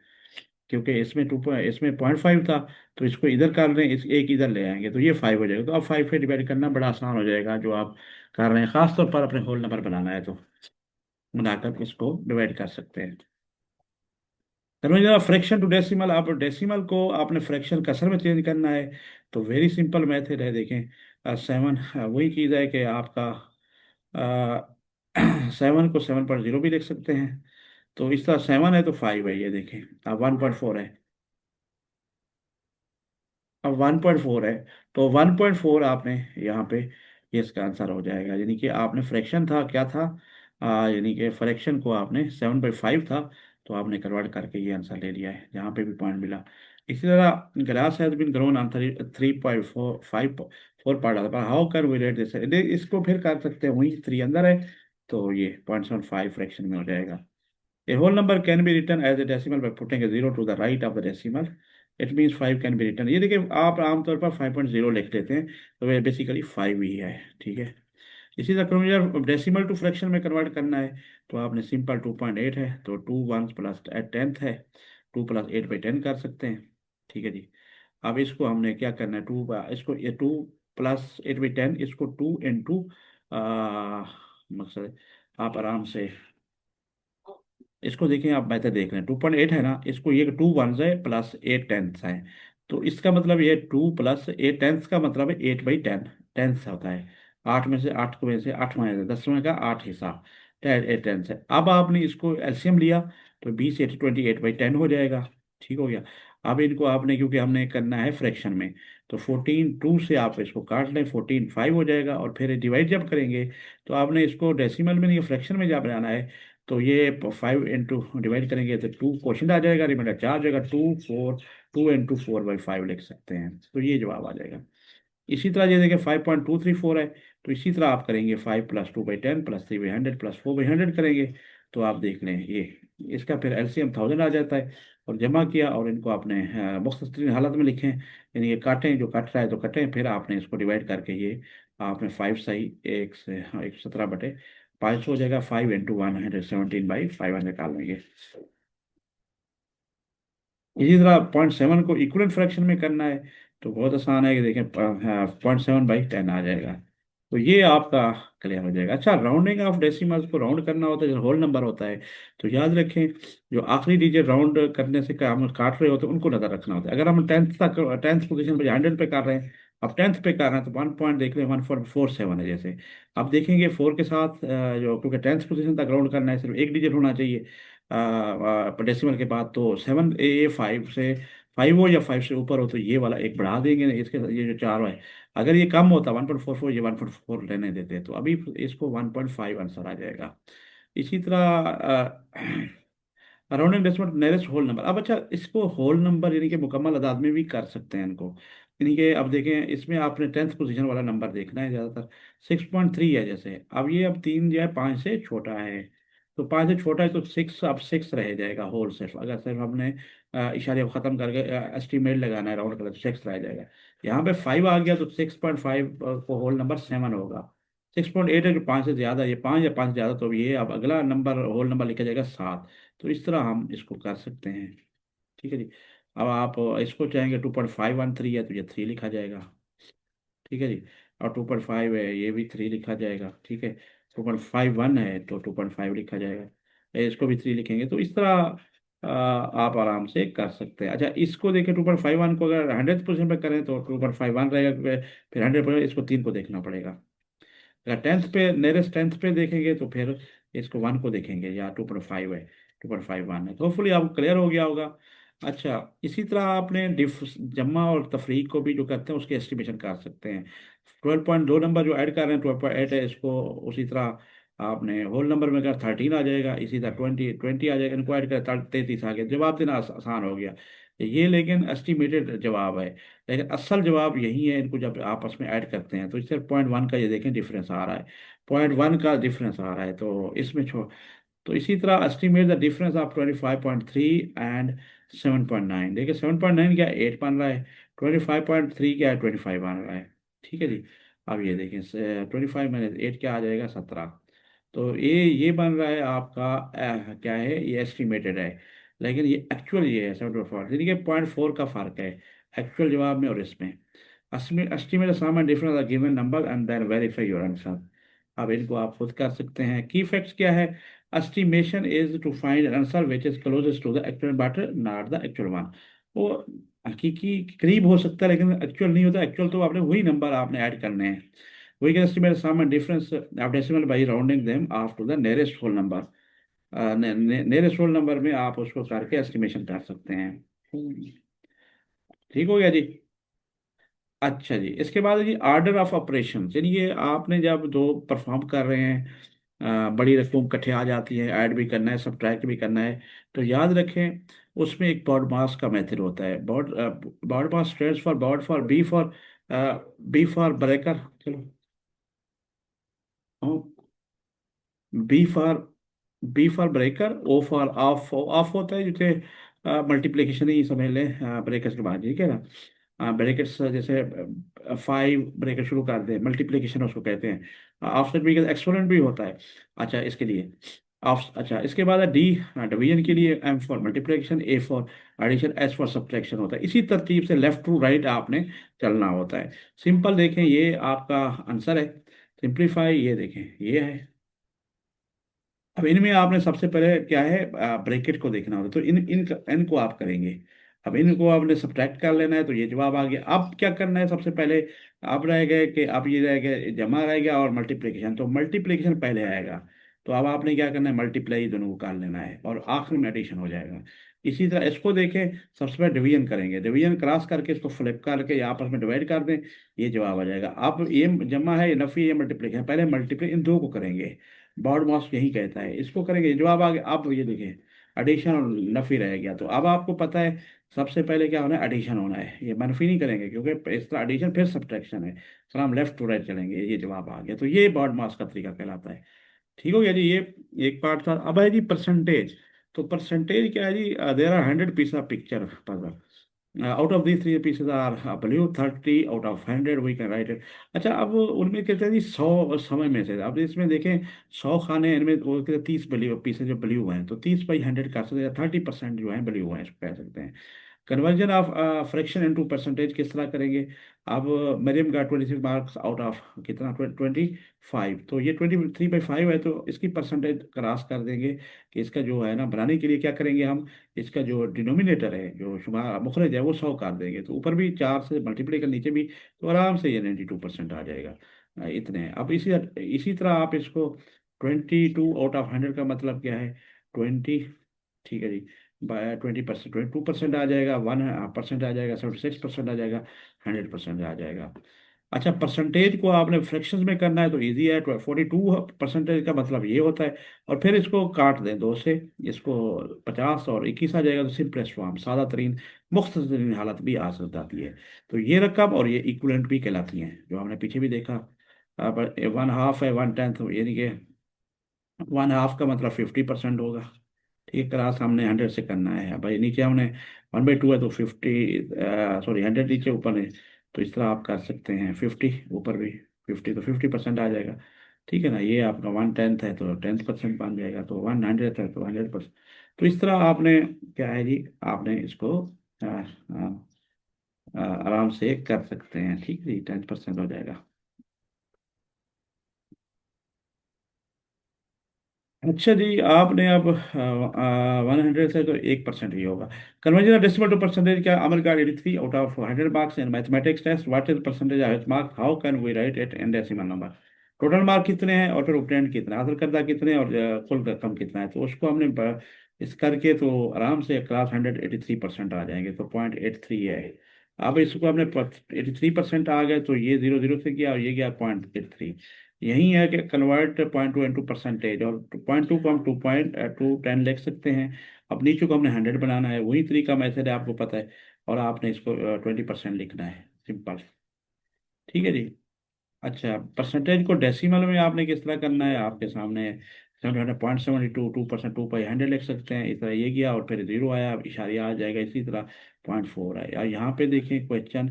क्योंकि इसमें 0.5 था तो इसको इधर कर लें, इस एक इधर ले आएंगे तो ये 5 हो जाएगा। तो अब 5 पे डिवाइड करना बड़ा आसान हो जाएगा, जो आप कर रहे हैं, खास तौर पर अपने होल नंबर बनाना है तो बनाकर इसको डिवाइड कर सकते हैं। समझ, फ्रैक्शन टू डेसिमल, आप डेसिमल को आपने फ्रैक्शन कसर में चेंज करना है, तो वेरी सिंपल मेथड है, देखें 7, वही चीज़ है कि आपका 7 को 7.0 भी लिख सकते हैं। तो इस तरह 7 है तो 5 है, ये देखें, अब 1.4 है, अब 1.4 है, तो 1.4 आपने यहाँ पे, ये इसका आंसर हो जाएगा, यानी कि आपने फ्रैक्शन था क्या था, यानी कि फ्रैक्शन को आपने 7/5 था तो आपने कन्वर्ट करके ये आंसर ले लिया है, जहाँ पे भी पॉइंट मिला। इसी तरह glass has been grown on 3.45 part पर how can we rate this, इसको फिर कर सकते हैं, वही 3 अंदर है तो ये 0.75 फ्रैक्शन में हो जाएगा। A whole number can be written as a decimal by putting a zero to the right of the decimal. It means 5 can be written। ये देखिए, आप आमतौर पर 5.0 लिख लेते हैं तो वह बेसिकली 5 ही है। ठीक है। इसी तरह कन्वर्जन डेसिमल टू फ्रैक्शन में कन्वर्ट करना है तो आपने सिंपल 2.8 है तो 2 1 प्लस 10th है, 2 + 8/10 कर सकते हैं। ठीक है जी। अब इसको हमने क्या करना है, इसको ये 2 + 8/10, इसको 2 मकसद आप आराम से इसको देखें, आप बेहतर देख रहे हैं, 2.8 है ना, इसको ये 2 1s है प्लस 8 10ths है, तो इसका मतलब ये 2 + 8 10ths का मतलब है 8/10 टेंथ होता है। 8 में से 8 को में से 8वां है, 10वें का 8 हिस्सा 8 10ths है। अब आपने इसको एलसीएम लिया तो 20 × 8 = 28/10 हो जाएगा। ठीक हो गया। अब इनको आपने, क्योंकि हमने करना है फ्रैक्शन में, तो 14 2 से आप इसको काट लें, 14 5 हो जाएगा, और फिर डिवाइड जब करेंगे तो आपने इसको डेसिमल में नहीं फ्रैक्शन में जब बनाना है, तो ये 5 इंटू डिवाइड करेंगे तो 2 क्वेश्चन आ जाएगा, रिमाइंडर 4 आ जाएगा, 2 4 2 × 4/5 लिख सकते हैं, तो ये जवाब आ जाएगा। इसी तरह ये देखें 5.234 है, तो इसी तरह आप करेंगे 5 + 2/10 +3/100 +4/100 करेंगे। तो आप देख लें ये इसका फिर एलसीएम 1000 आ जाता है। और जमा किया और इनको आपने मुख्तलिफ हालत में लिखें, यानी ये काटें, जो कट रहा है तो कटें, फिर आपने इसको डिवाइड करके ये आपने 5 सही एक से, हाँ, 117/500 हो जाएगा। 5 × 117/500 निकाल लेंगे। इसी तरह 0.7 को इक्वलेंट फ्रैक्शन में करना है, तो बहुत आसान है कि देखें 0.7/10 आ जाएगा। तो ये आपका क्लियर हो जाएगा। अच्छा, राउंडिंग ऑफ डेसिमल्स को राउंड करना होता है, जैसे होल नंबर होता है, तो याद रखें जो आखिरी डिजिट राउंड करने से हम काट रहे होते हैं उनको नजर रखना होता है। अगर हम टेंथ तक, टेंथ पोजीशन पे 100 पे कर रहे हैं, अब टेंथ पे कर रहे हैं, तो 1 पॉइंट देख लें 1447 है जैसे। अब देखेंगे 4 के साथ जो, क्योंकि टेंथ पोजीशन तक राउंड करना है, सिर्फ एक डिजिट होना चाहिए डेसिमल के बाद, तो 7 ए 5 से 5 हो या 5 से ऊपर हो तो ये वाला एक बढ़ा देंगे इसके, ये जो चार है। अगर ये कम होता 1.44, ये 1.4 लेने देते, तो अभी इसको 1.5 आंसर आ जाएगा। इसी तरह rounding decimal nearest whole number. अब अच्छा, इसको होल नंबर यानी कि मुकम्मल अदाद में भी कर सकते हैं इनको, यानी कि अब देखें इसमें आपने टेंथ पोजीशन वाला नंबर देखना है ज़्यादातर। 6.3 है जैसे, अब ये अब 3 जो है 5 से छोटा है, तो 5 से छोटा है तो 6, अब 6 रह जाएगा होल। सिर्फ अगर सिर्फ हमने इशारे ख़त्म करके एस्टिमेट लगाना है राउंड कर, तो 6 रह जाएगा। यहाँ पे 5 आ गया तो 6.5 को होल नंबर 7 होगा। 6.8 है जो 5 से ज़्यादा, ये 5 या 5 से ज़्यादा, तो ये अब अगला नंबर होल नंबर लिखा जाएगा 7। तो इस तरह हम इसको कर सकते हैं। ठीक है जी। अब आप इसको चाहेंगे 2.513 है तो ये 3 लिखा जाएगा। ठीक है जी। और 2.5 है, ये भी 3 लिखा जाएगा। ठीक है। 2.51 है तो 2.5 लिखा जाएगा। इसको भी 3 लिखेंगे, तो इस तरह आप आराम से कर सकते हैं। अच्छा, इसको देखें 2.51 को अगर 100% पे करें तो 2.51 रहेगा, क्योंकि फिर 100% इसको 3 को देखना पड़ेगा। अगर टेंथ पे, नियरेस्ट टेंथ पे देखेंगे तो फिर इसको 1 को देखेंगे, या 2.5 है, 2.51 है। तो होपफुली आपको क्लियर हो गया होगा। अच्छा, इसी तरह आपने डिफ जमा और तफरीक को भी जो करते हैं उसकी एस्टिमेशन कर सकते हैं। 12.2 नंबर जो ऐड कर रहे हैं 12.8 है, इसको उसी तरह आपने होल नंबर में अगर 13 आ जाएगा, इसी तरह 20 आ जाएगा, इनको ऐड कर 33 आ गया, जवाब देना आसान हो गया। ये लेकिन एस्टिमेटेड जवाब है, लेकिन असल जवाब यही है। इनको जब आपस में ऐड करते हैं तो इससे 0.1 का ये देखें डिफरेंस आ रहा है, 0.1 का डिफरेंस आ रहा है, तो इसमें छो तो इसी तरह estimate the difference of 25.3 and 7.9। देखिए 7.9 क्या 8 बन रहा है, 25.3 क्या है 25 बन रहा है। ठीक है जी। अब ये देखें 25 - 8 क्या आ जाएगा 17। तो ये बन रहा है आपका क्या है, ये एस्टिमेटेड है, लेकिन ये एक्चुअल ये है 7.4, यानी कि 0.4 का फर्क है एक्चुअल जवाब में और इसमें। estimate the sum and difference of given number and then verify your answer। अब इनको आप खुद कर सकते हैं। की फैक्ट्स क्या है? Estimation is to find answer which is closest to the actual but not the actual one. वो हकीकी करीब हो सकता है लेकिन एक्चुअल नहीं होता। एक्चुअल तो आपने वही नंबर आपने ऐड करने हैं। We can estimate sum and difference of decimal by rounding them off to the nearest whole number. Nearest whole number में आप उसको करके एस्टिमेशन कर सकते हैं। ठीक हो गया जी। अच्छा जी, इसके बाद है जी आर्डर ऑफ ऑपरेशन। चलिए, आपने जब दो परफॉर्म कर रहे हैं, बड़ी रकम इकट्ठे आ जाती है, ऐड भी करना है, सब्ट्रैक्ट भी करना है, तो याद रखें उसमें एक बॉड मास का मेथड होता है। BODMAS stands for BOD for B for breaker, चलो B for B for breaker, O for of. Of होता है जैसे मल्टीप्लिकेशन ही समझ लें ब्रेकर्स के बाद, ठीक है ना। ब्रैकेट्स जैसे 5 ब्रैकेट शुरू कर दें, मल्टीप्लिकेशन उसको कहते हैं। ऑफसेट भी एक्सपोनेंट भी होता है। अच्छा, इसके लिए ऑफ, अच्छा इसके बाद है डी, डिवीजन के लिए, M for multiplication, A for addition, S for subtraction होता है। इसी तरतीब से लेफ्ट टू राइट आपने चलना होता है। सिंपल देखें, ये आपका आंसर है। सिंप्लीफाई, ये देखें ये है। अब इनमें आपने सबसे पहले क्या है, ब्रैकेट को देखना होता है, तो इन इन इनको आप करेंगे। अब इनको आपने सब्ट्रैक्ट कर लेना है, तो ये जवाब आ गया। अब क्या करना है सबसे पहले, अब रह गए कि अब ये रह गए जमा रह गया और मल्टीप्लिकेशन, तो मल्टीप्लिकेशन पहले आएगा। तो अब आपने क्या करना है, मल्टीप्लाई दोनों को कर लेना है और आखिर में एडिशन हो जाएगा। इसी तरह इसको देखें, सबसे पहले डिवीजन करेंगे, डिवीजन क्रॉस करके इसको फ्लिप करके या आपस में डिवाइड कर दें, ये जवाब आ जाएगा। अब ये जमा है, ये नफी, ये मल्टीप्लिकेशन, पहले मल्टीप्लाई इन दो को करेंगे, बॉड मास यही कहता है, इसको करेंगे, जवाब आ गया। अब ये देखें एडिशन और नफी रह गया। तो अब आपको पता है सबसे पहले क्या होना है, एडिशन होना है, ये मनफी नहीं करेंगे क्योंकि इस तरह एडिशन फिर सब्ट्रैक्शन है, फिर हम लेफ्ट टू राइट चलेंगे, ये जवाब आ गया। तो ये बॉड मास का तरीका कहलाता है। ठीक हो गया जी, ये एक पार्ट था। अब है जी परसेंटेज। तो परसेंटेज क्या है जी, there are 100 piece of picture puzzle, out of these 3 pieces are blue, 30 out of 100 we can write it. अच्छा, अब उनमें कहते हैं जी 100 समय में से, अब इसमें देखें 100 खाने हैं, इनमें वो कहते हैं 30 पीसेज जो ब्लू हैं, तो 30/100 कर सकते हैं, 30% जो है ब्लू हैं, इसको कह सकते हैं। Conversion of fraction into percentage किस तरह करेंगे। अब मरियम का 26 मार्क्स आउट ऑफ कितना, 25, तो ये 23/5 है, तो इसकी परसेंटेज क्रॉस कर देंगे कि इसका जो है ना, बनाने के लिए क्या करेंगे हम, इसका जो डिनोमिनेटर है, जो शुमार मुखरज है, वो 100 कर देंगे, तो ऊपर भी 4 से मल्टीप्लाई कर, नीचे भी, तो आराम से ये 92% आ जाएगा। इतने हैं। अब इसी इसी तरह आप इसको 22/100 का मतलब क्या है, 20, ठीक है जी, बाय 20%, 22% आ जाएगा, 1% आ जाएगा, 76% आ जाएगा, 100% आ जाएगा। अच्छा, परसेंटेज को आपने फ्रैक्शंस में करना है तो इजी है, 42% का मतलब ये होता है। और फिर इसको काट दें 2 से, इसको 50 और 21 आ जाएगा, तो सिंपलेस्ट फॉर्म, सादा तरीन मुख्तसर तरीन हालत भी आ जाती है। तो ये रकम और ये इक्वलेंट भी कहलाती हैं, जो हमने पीछे भी देखा। अब 1/2 है, 1/10, यानी कि 1/2 का मतलब 50% होगा। ठीक, क्रॉस हमने 100 से करना है भाई, नीचे हमने 1/2 है तो 50, सॉरी 100 नीचे, ऊपर है, तो इस तरह आप कर सकते हैं, 50 ऊपर भी 50, तो 50% आ जाएगा। ठीक है ना, ये आपका 1/10 है तो 10% बन जाएगा, तो 100 है तो 100%। तो इस तरह आपने क्या है जी, आपने इसको आराम से कर सकते हैं। ठीक है जी, 10% हो जाएगा। अच्छा जी, आपने अब 100 से तो 1% ही होगा। कन्वर्जन डेसिमल टू परसेंटेज क्या, अमर का 83 out of 100 marks in mathematics test, what is percentage of each mark, how can we write it in decimal number. Total mark कितने हैं और फिर ऑब्टेंड कितना, हासिल करदा कितने हैं, और कुल रकम कितना है, तो उसको हमने इस करके तो आराम से क्लास 183% आ जाएंगे, तो 0.83 है। अब इसको हमने 83% आ गए, तो ये 0 0 से गया और ये गया 0.83। यही है कि कन्वर्ट 0.2 इंटू परसेंटेज, और 0.2 को हम 2.210 लिख सकते हैं। अब नीचे को हमने 100 बनाना है, वही तरीका मेथड है, आपको पता है। और आपने इसको 20% लिखना है, सिंपल। ठीक है जी। अच्छा, परसेंटेज को डेसिमल में आपने किस तरह करना है, आपके सामने 700.72, 2%, 2/100 लिख सकते हैं, इस तरह ये गया और फिर 0 आया, अब इशारिया आ जाएगा, इसी तरह 0.4 आया। यहाँ पे देखें क्वेश्चन,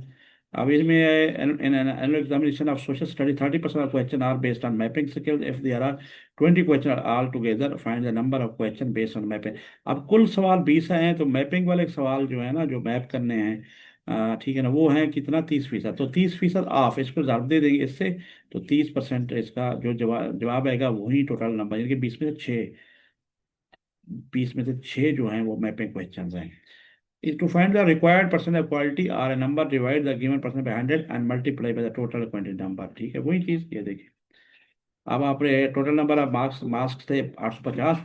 अब इसमें annual examination of social study 30% of question are based on mapping skills, if there are 20 question altogether find the number of question based on mapping. अब कुल सवाल 20 हैं, तो मैपिंग वाले सवाल जो है ना, जो मैप करने हैं, ठीक है ना, वो है कितना, 30%, तो 30% ऑफ, इसको ज़रब दे देंगे इससे, तो 30% इसका जो जवाब आएगा वही टोटल नंबर, यानी कि 20 में से 6 जो हैं वो मैपिंग क्वेश्चन हैं। is to find the required percent of quality or a number, divide the given percent by 100 and multiply by the total quantity number। ठीक है, वही चीज़ ये देखिए। अब आपने total number of marks marks थे 850,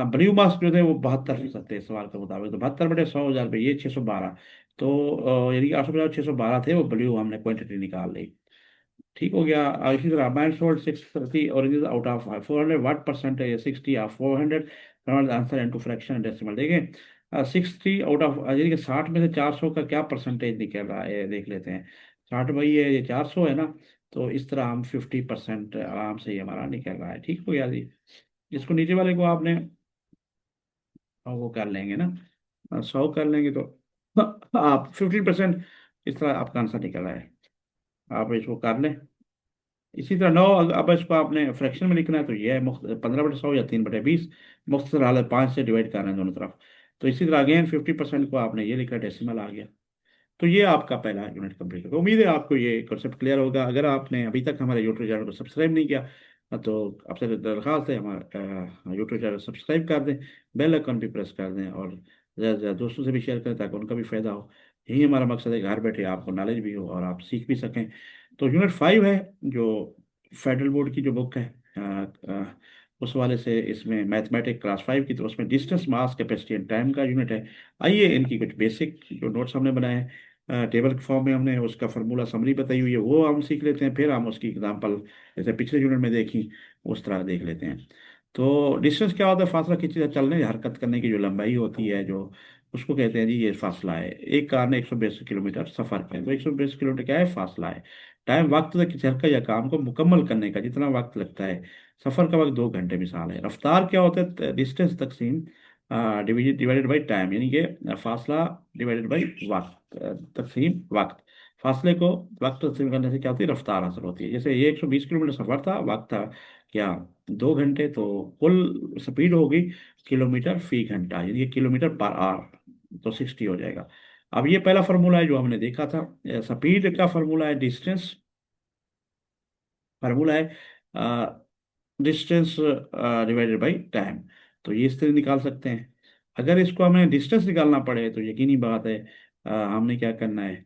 ब्लू मार्क्स जो थे वो 72% थे सवाल के मुताबिक, तो 72/100,000 ये 612, तो यानी कि 850 612 थे, वो ब्लू हमने क्वांटिटी निकाल ली। ठीक हो गया। इसी तरह man sold 630 oranges out of 400, what percent है, 60 of 400, answer into fraction decimal देखें। 60 आउट ऑफ, यानी कि 60 में से 400 का क्या परसेंटेज निकल रहा है, देख लेते हैं। 60 भाई है, ये 400 है ना, तो इस तरह हम 50% आराम से ये हमारा निकल रहा है। ठीक हो गया जी। इसको नीचे वाले को आपने वो कर लेंगे ना, 100 कर लेंगे, तो आप 15%, इस तरह आपका आंसर निकल रहा है। आप इसको कर लें। इसी तरह 9, अब इसको आपने फ्रैक्शन में लिखना है, तो ये है 15/100 या 3/20, मुख्तसर हालत 5 से डिवाइड कर रहे हैं दोनों तरफ। तो इसी तरह अगेन 50% को आपने ये लिखा, डेसिमल आ गया। तो ये आपका पहला यूनिट कंप्लीट है। तो उम्मीद है आपको ये कॉन्सेप्ट क्लियर होगा। अगर आपने अभी तक हमारे यूट्यूब चैनल को सब्सक्राइब नहीं किया, तो आपसे दरख्वास्त है, हमारा यूट्यूब चैनल सब्सक्राइब कर दें, बेल आइकन भी प्रेस कर दें, और ज़्यादा से ज़्यादा दोस्तों से भी शेयर करें ताकि उनका भी फ़ायदा हो। यही हमारा मकसद है, घर बैठे आपको नॉलेज भी हो और आप सीख भी सकें। तो यूनिट 5 है, जो फेडरल बोर्ड की जो बुक है, उस वाले से इसमें मैथमेटिक क्लास 5 की, तो उसमें distance, mass, capacity and time का यूनिट है। आइए इनकी कुछ बेसिक जो नोट्स हमने बनाए हैं, टेबल के फॉर्म में हमने उसका फार्मूला समरी बताई हुई है, वो हम सीख लेते हैं, फिर हम उसकी एग्जांपल जैसे पिछले यूनिट में देखी उस तरह देख लेते हैं। तो डिस्टेंस क्या होता है? फासला किसी से चलने हरकत करने की जो लंबाई होती है, जो उसको कहते हैं जी ये फासला है। एक कार ने 182 किलोमीटर सफर किया, तो 182 किलोमीटर क्या है? फासला है। टाइम वक्त है किसी हरकत या काम को मुकम्मल करने का जितना वक्त लगता है। सफर का वक्त 2 घंटे मिसाल है। रफ्तार क्या होता है? डिस्टेंस तकसीम डिवाइडेड बाई टाइम, यानी कि फासला डिवाइडेड बाई वक्त, तकसीम वक्त। फासले को वक्त तकसीम करने से क्या होती है? रफ्तार हासिल होती है। जैसे ये 120 किलोमीटर सफर था, वक्त था क्या? 2 घंटे। तो कुल स्पीड होगी किलोमीटर फी घंटा, यानी कि किलोमीटर पर आवर, तो 60 हो जाएगा। अब ये पहला फार्मूला है जो हमने देखा था। स्पीड का फार्मूला है डिस्टेंस, फार्मूला है डिस्टेंस डिवाइडेड बाई टाइम। तो ये इस तरह निकाल सकते हैं। अगर इसको हमें डिस्टेंस निकालना पड़े तो यकीनी बात है हमने क्या करना है,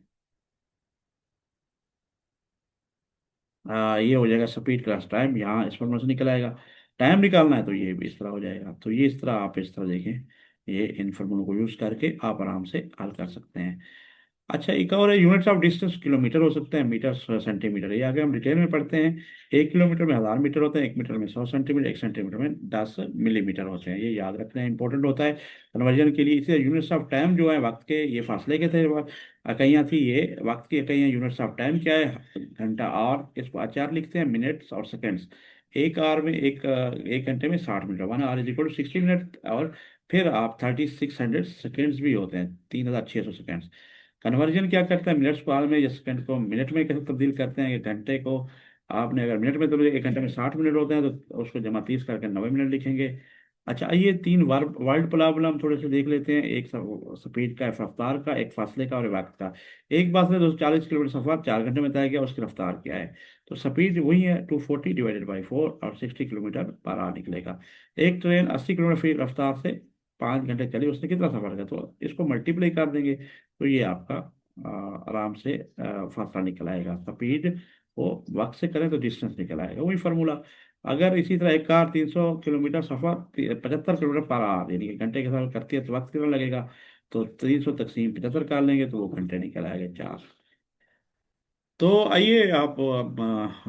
ये हो जाएगा स्पीड प्लस टाइम, यहाँ इस फॉर्मूला से निकल आएगा। टाइम निकालना है तो ये भी इस तरह हो जाएगा। तो ये इस तरह, आप इस तरह देखें, ये इन फॉर्मूलों को यूज करके आप आराम से हल कर सकते हैं। अच्छा, एक और है यूनिट्स ऑफ डिस्टेंस। किलोमीटर हो सकते हैं, मीटर, सेंटीमीटर, ये आगे हम डिटेल में पढ़ते हैं। 1 किलोमीटर में 1000 मीटर होते हैं, 1 मीटर में 100 सेंटीमीटर, 1 सेंटीमीटर में 10 मिलीमीटर होते हैं। ये याद रखना इंपॉर्टेंट होता है कन्वर्जन के लिए। इसे यूनिट्स ऑफ टाइम जो है वक्त के, ये फासले के थे, इकाइयाँ थी। ये वक्त की इकाइयाँ, यूनिट्स ऑफ टाइम क्या है? घंटा। और इसको आचार लिखते हैं मिनट्स और सेकेंड्स। एक आवर में एक घंटे में 60 minute, 1 hour is equal to 60 minute. और फिर आप 3600 सेकेंड्स भी होते हैं, 3600 सेकेंड्स। कन्वर्जन क्या करता है? मिनट्स को आवर में या सेकंड को मिनट में कैसे तब्दील करते हैं? कि घंटे को आपने अगर मिनट में तब्दील, 1 घंटे में 60 मिनट होते हैं, तो उसको जमा 30 करके 90 मिनट लिखेंगे। अच्छा, ये तीन वर्ड वर्ल्ड प्रॉब्लम थोड़े से देख लेते हैं। एक स्पीड का, एक रफ्तार का, एक फासले का और एक वक्त का। एक बात है, 240 किलोमीटर सफर 4 घंटे में तय किया, उसकी रफ्तार क्या है? तो स्पीड वही है, 240 डिवाइडेड बाई 4, और 60 किलोमीटर पर आवर निकलेगा। एक ट्रेन 80 किलोमीटर फी रफ्तार से 5 घंटे चली, उसने कितना सफर किया? तो इसको मल्टीप्लाई कर देंगे तो ये आपका आराम से फासला निकल आएगा। स्पीड वो वक्त से करें तो डिस्टेंस निकल आएगा, वही फार्मूला। अगर इसी तरह एक कार 300 किलोमीटर सफर 75 किलोमीटर पर आवर, यानी कि घंटे के साथ करती है, तो वक्त कितना लगेगा? तो 300 तकसीम 75 कर लेंगे तो वो घंटे निकल आएंगे 4। तो आइए, आप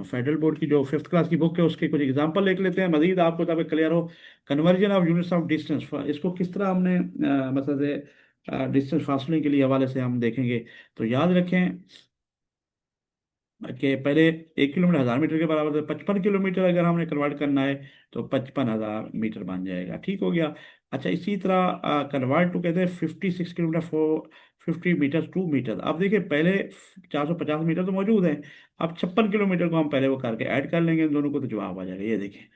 फेडरल बोर्ड की जो फिफ्थ क्लास की बुक है उसके कुछ एग्जांपल देख लेते हैं, मजीद आपको तब क्लियर हो। Conversion of units of distance, इसको किस तरह हमने मतलब डिस्टेंस फासले के लिए हवाले से हम देखेंगे। तो याद रखें कि पहले 1 किलोमीटर 1000 मीटर के बराबर था। 55 किलोमीटर अगर हमने कन्वर्ट करना है तो 55,000 मीटर बन जाएगा। ठीक हो गया। अच्छा, इसी तरह कन्वर्ट टू कहते हैं 56 किलोमीटर 450 मीटर टू मीटर। अब देखिए, पहले 450 मीटर तो मौजूद है। अब 56 किलोमीटर को हम पहले वो करके ऐड कर लेंगे इन दोनों को, तो जवाब आ जाएगा। ये देखिए,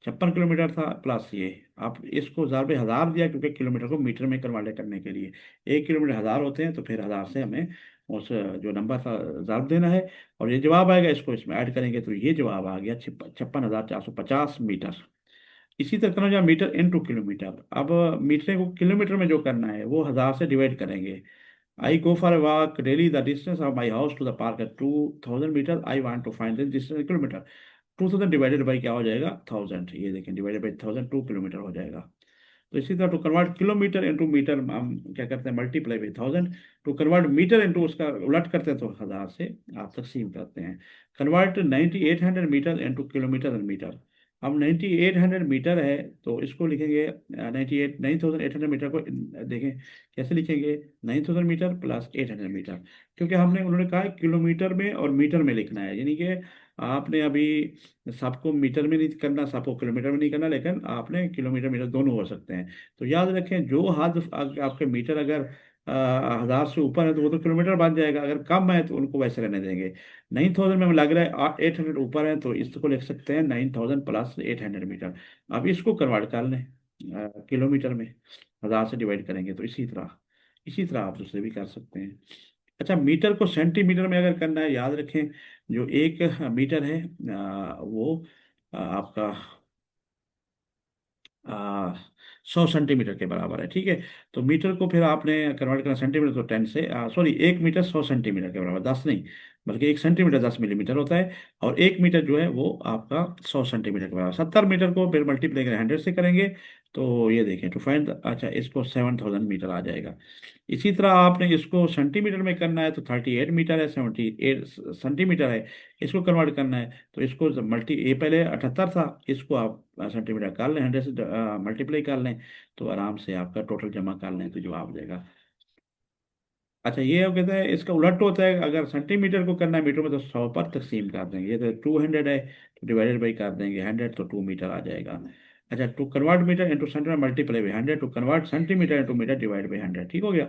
56 किलोमीटर था प्लस ये। आप इसको ज़रबे हज़ार दिया क्योंकि किलोमीटर को मीटर में कन्वर्ट करने के लिए 1 किलोमीटर 1000 होते हैं, तो फिर 1000 से हमें उस जो नंबर था ज़रब देना है, और ये जवाब आएगा। इसको इसमें ऐड करेंगे तो ये जवाब आ गया 56,450 मीटर। इसी तरह करना जहाँ मीटर इन टू किलोमीटर। अब मीटर को किलोमीटर में जो करना है वो 1000 से डिवाइड करेंगे। I go for walk daily, the distance of my house to the park है 2000 metre, I want to find the distance kilometre. 2000 divided by क्या हो जाएगा? 1000। ये देखें, डिवाइडेड बाई 1000 2 किलोमीटर हो जाएगा। तो इसी तरह to convert kilometre into metre हम क्या करते हैं? Multiply by 1000। To convert metre into, उसका उलट करते हैं तो 1000 से आप तकसीम करते हैं। Convert 9800 metre into kilometre and metre. अब 9800 मीटर है तो इसको लिखेंगे 9800 मीटर को देखें कैसे लिखेंगे? 9000 मीटर प्लस 800 मीटर। क्योंकि हमने, उन्होंने कहा है किलोमीटर में और मीटर में लिखना है, यानी कि आपने अभी सबको मीटर में नहीं करना, सबको किलोमीटर में नहीं करना, लेकिन आपने किलोमीटर मीटर दोनों हो सकते हैं। तो याद रखें, जो हद आपके मीटर अगर 1000 से ऊपर है तो वो तो किलोमीटर बन जाएगा, अगर कम है तो उनको वैसे रहने देंगे। 9000 में हमें लग रहा है 800 ऊपर है, तो इसको लिख सकते हैं 9000 प्लस 800 मीटर। अब इसको कन्वर्ट कर लें किलोमीटर में, 1000 से डिवाइड करेंगे तो इसी तरह आप दूसरे भी कर सकते हैं। अच्छा, मीटर को सेंटीमीटर में अगर करना है, याद रखें जो एक मीटर है वो आपका 100 सेंटीमीटर के बराबर है। ठीक है। तो मीटर को फिर आपने कन्वर्ट करना सेंटीमीटर, तो 10 से सॉरी, 1 मीटर 100 सेंटीमीटर के बराबर, 10 नहीं, बल्कि 1 सेंटीमीटर 10 मिलीमीटर होता है। और 1 मीटर जो है वो आपका 100 सेंटीमीटर के बराबर। 70 मीटर को फिर मल्टीप्लाई करें 100 से करेंगे तो ये देखें टू फाइंड, अच्छा इसको 7,000 मीटर आ जाएगा। इसी तरह आपने इसको सेंटीमीटर में करना है तो 38 मीटर है, 78 सेंटीमीटर है। इसको कन्वर्ट करना है तो इसको मल्टी, ये पहले 78 था, इसको आप सेंटीमीटर कर लें, 100 से मल्टीप्लाई कर लें, तो आराम से आपका टोटल जमा कर लें तो जवाब आ जाएगा। अच्छा ये अब कहते हैं इसका उलट होता है, अगर सेंटीमीटर को करना है मीटर में तो 100 पर तकसीम कर देंगे, ये तो 200 है तो डिवाइडेड बाई कर देंगे 100, तो 2 मीटर आ जाएगा। अच्छा to convert metre into centimetre multiply by 100, to convert centimetre into metre divide by 100, ठीक हो गया।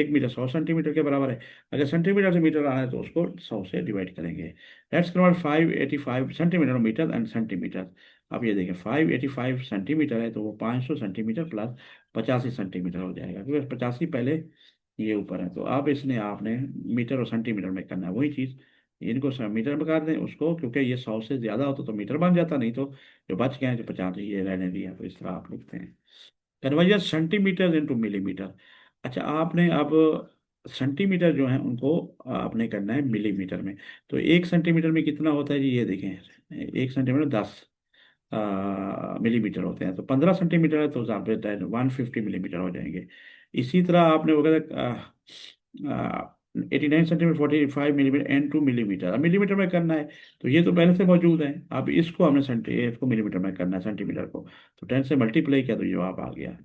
1 मीटर 100 सेंटीमीटर के बराबर है। अगर सेंटीमीटर से मीटर आना है तो उसको 100 से डिवाइड करेंगे। Let's convert 585 centimetre metre and centimetre. अब ये देखें 585 सेंटीमीटर है तो वो 500 सेंटीमीटर प्लस 85 सेंटीमीटर हो जाएगा, क्योंकि 85 पहले ये ऊपर है, तो अब इसने आपने मीटर और सेंटीमीटर में करना है वही चीज़। इनको मीटर में कर दें उसको, क्योंकि ये 100 से ज़्यादा होता तो मीटर बन जाता, नहीं तो जो बच गए हैं जो 50 ये रहने दिया, तो इस तरह आप लिखते हैं। Conversion centimetre into millimetre. अच्छा आपने अब सेंटीमीटर जो है उनको आपने करना है मिलीमीटर में। तो 1 सेंटीमीटर में कितना होता है जी, ये देखें 1 सेंटीमीटर 10 मिलीमीटर होते हैं, तो 15 सेंटीमीटर है तो 150 मिलीमीटर हो जाएंगे। इसी तरह आपने वगैरह 89 सेंटीमीटर 45 मिलीमीटर एंड 2 मिलीमीटर, अब मिलीमीटर में करना है तो ये तो पहले से मौजूद है, अब इसको हमने इसको मिलीमीटर में करना है सेंटीमीटर को, तो 10 से मल्टीप्लाई किया तो जवाब आ गया।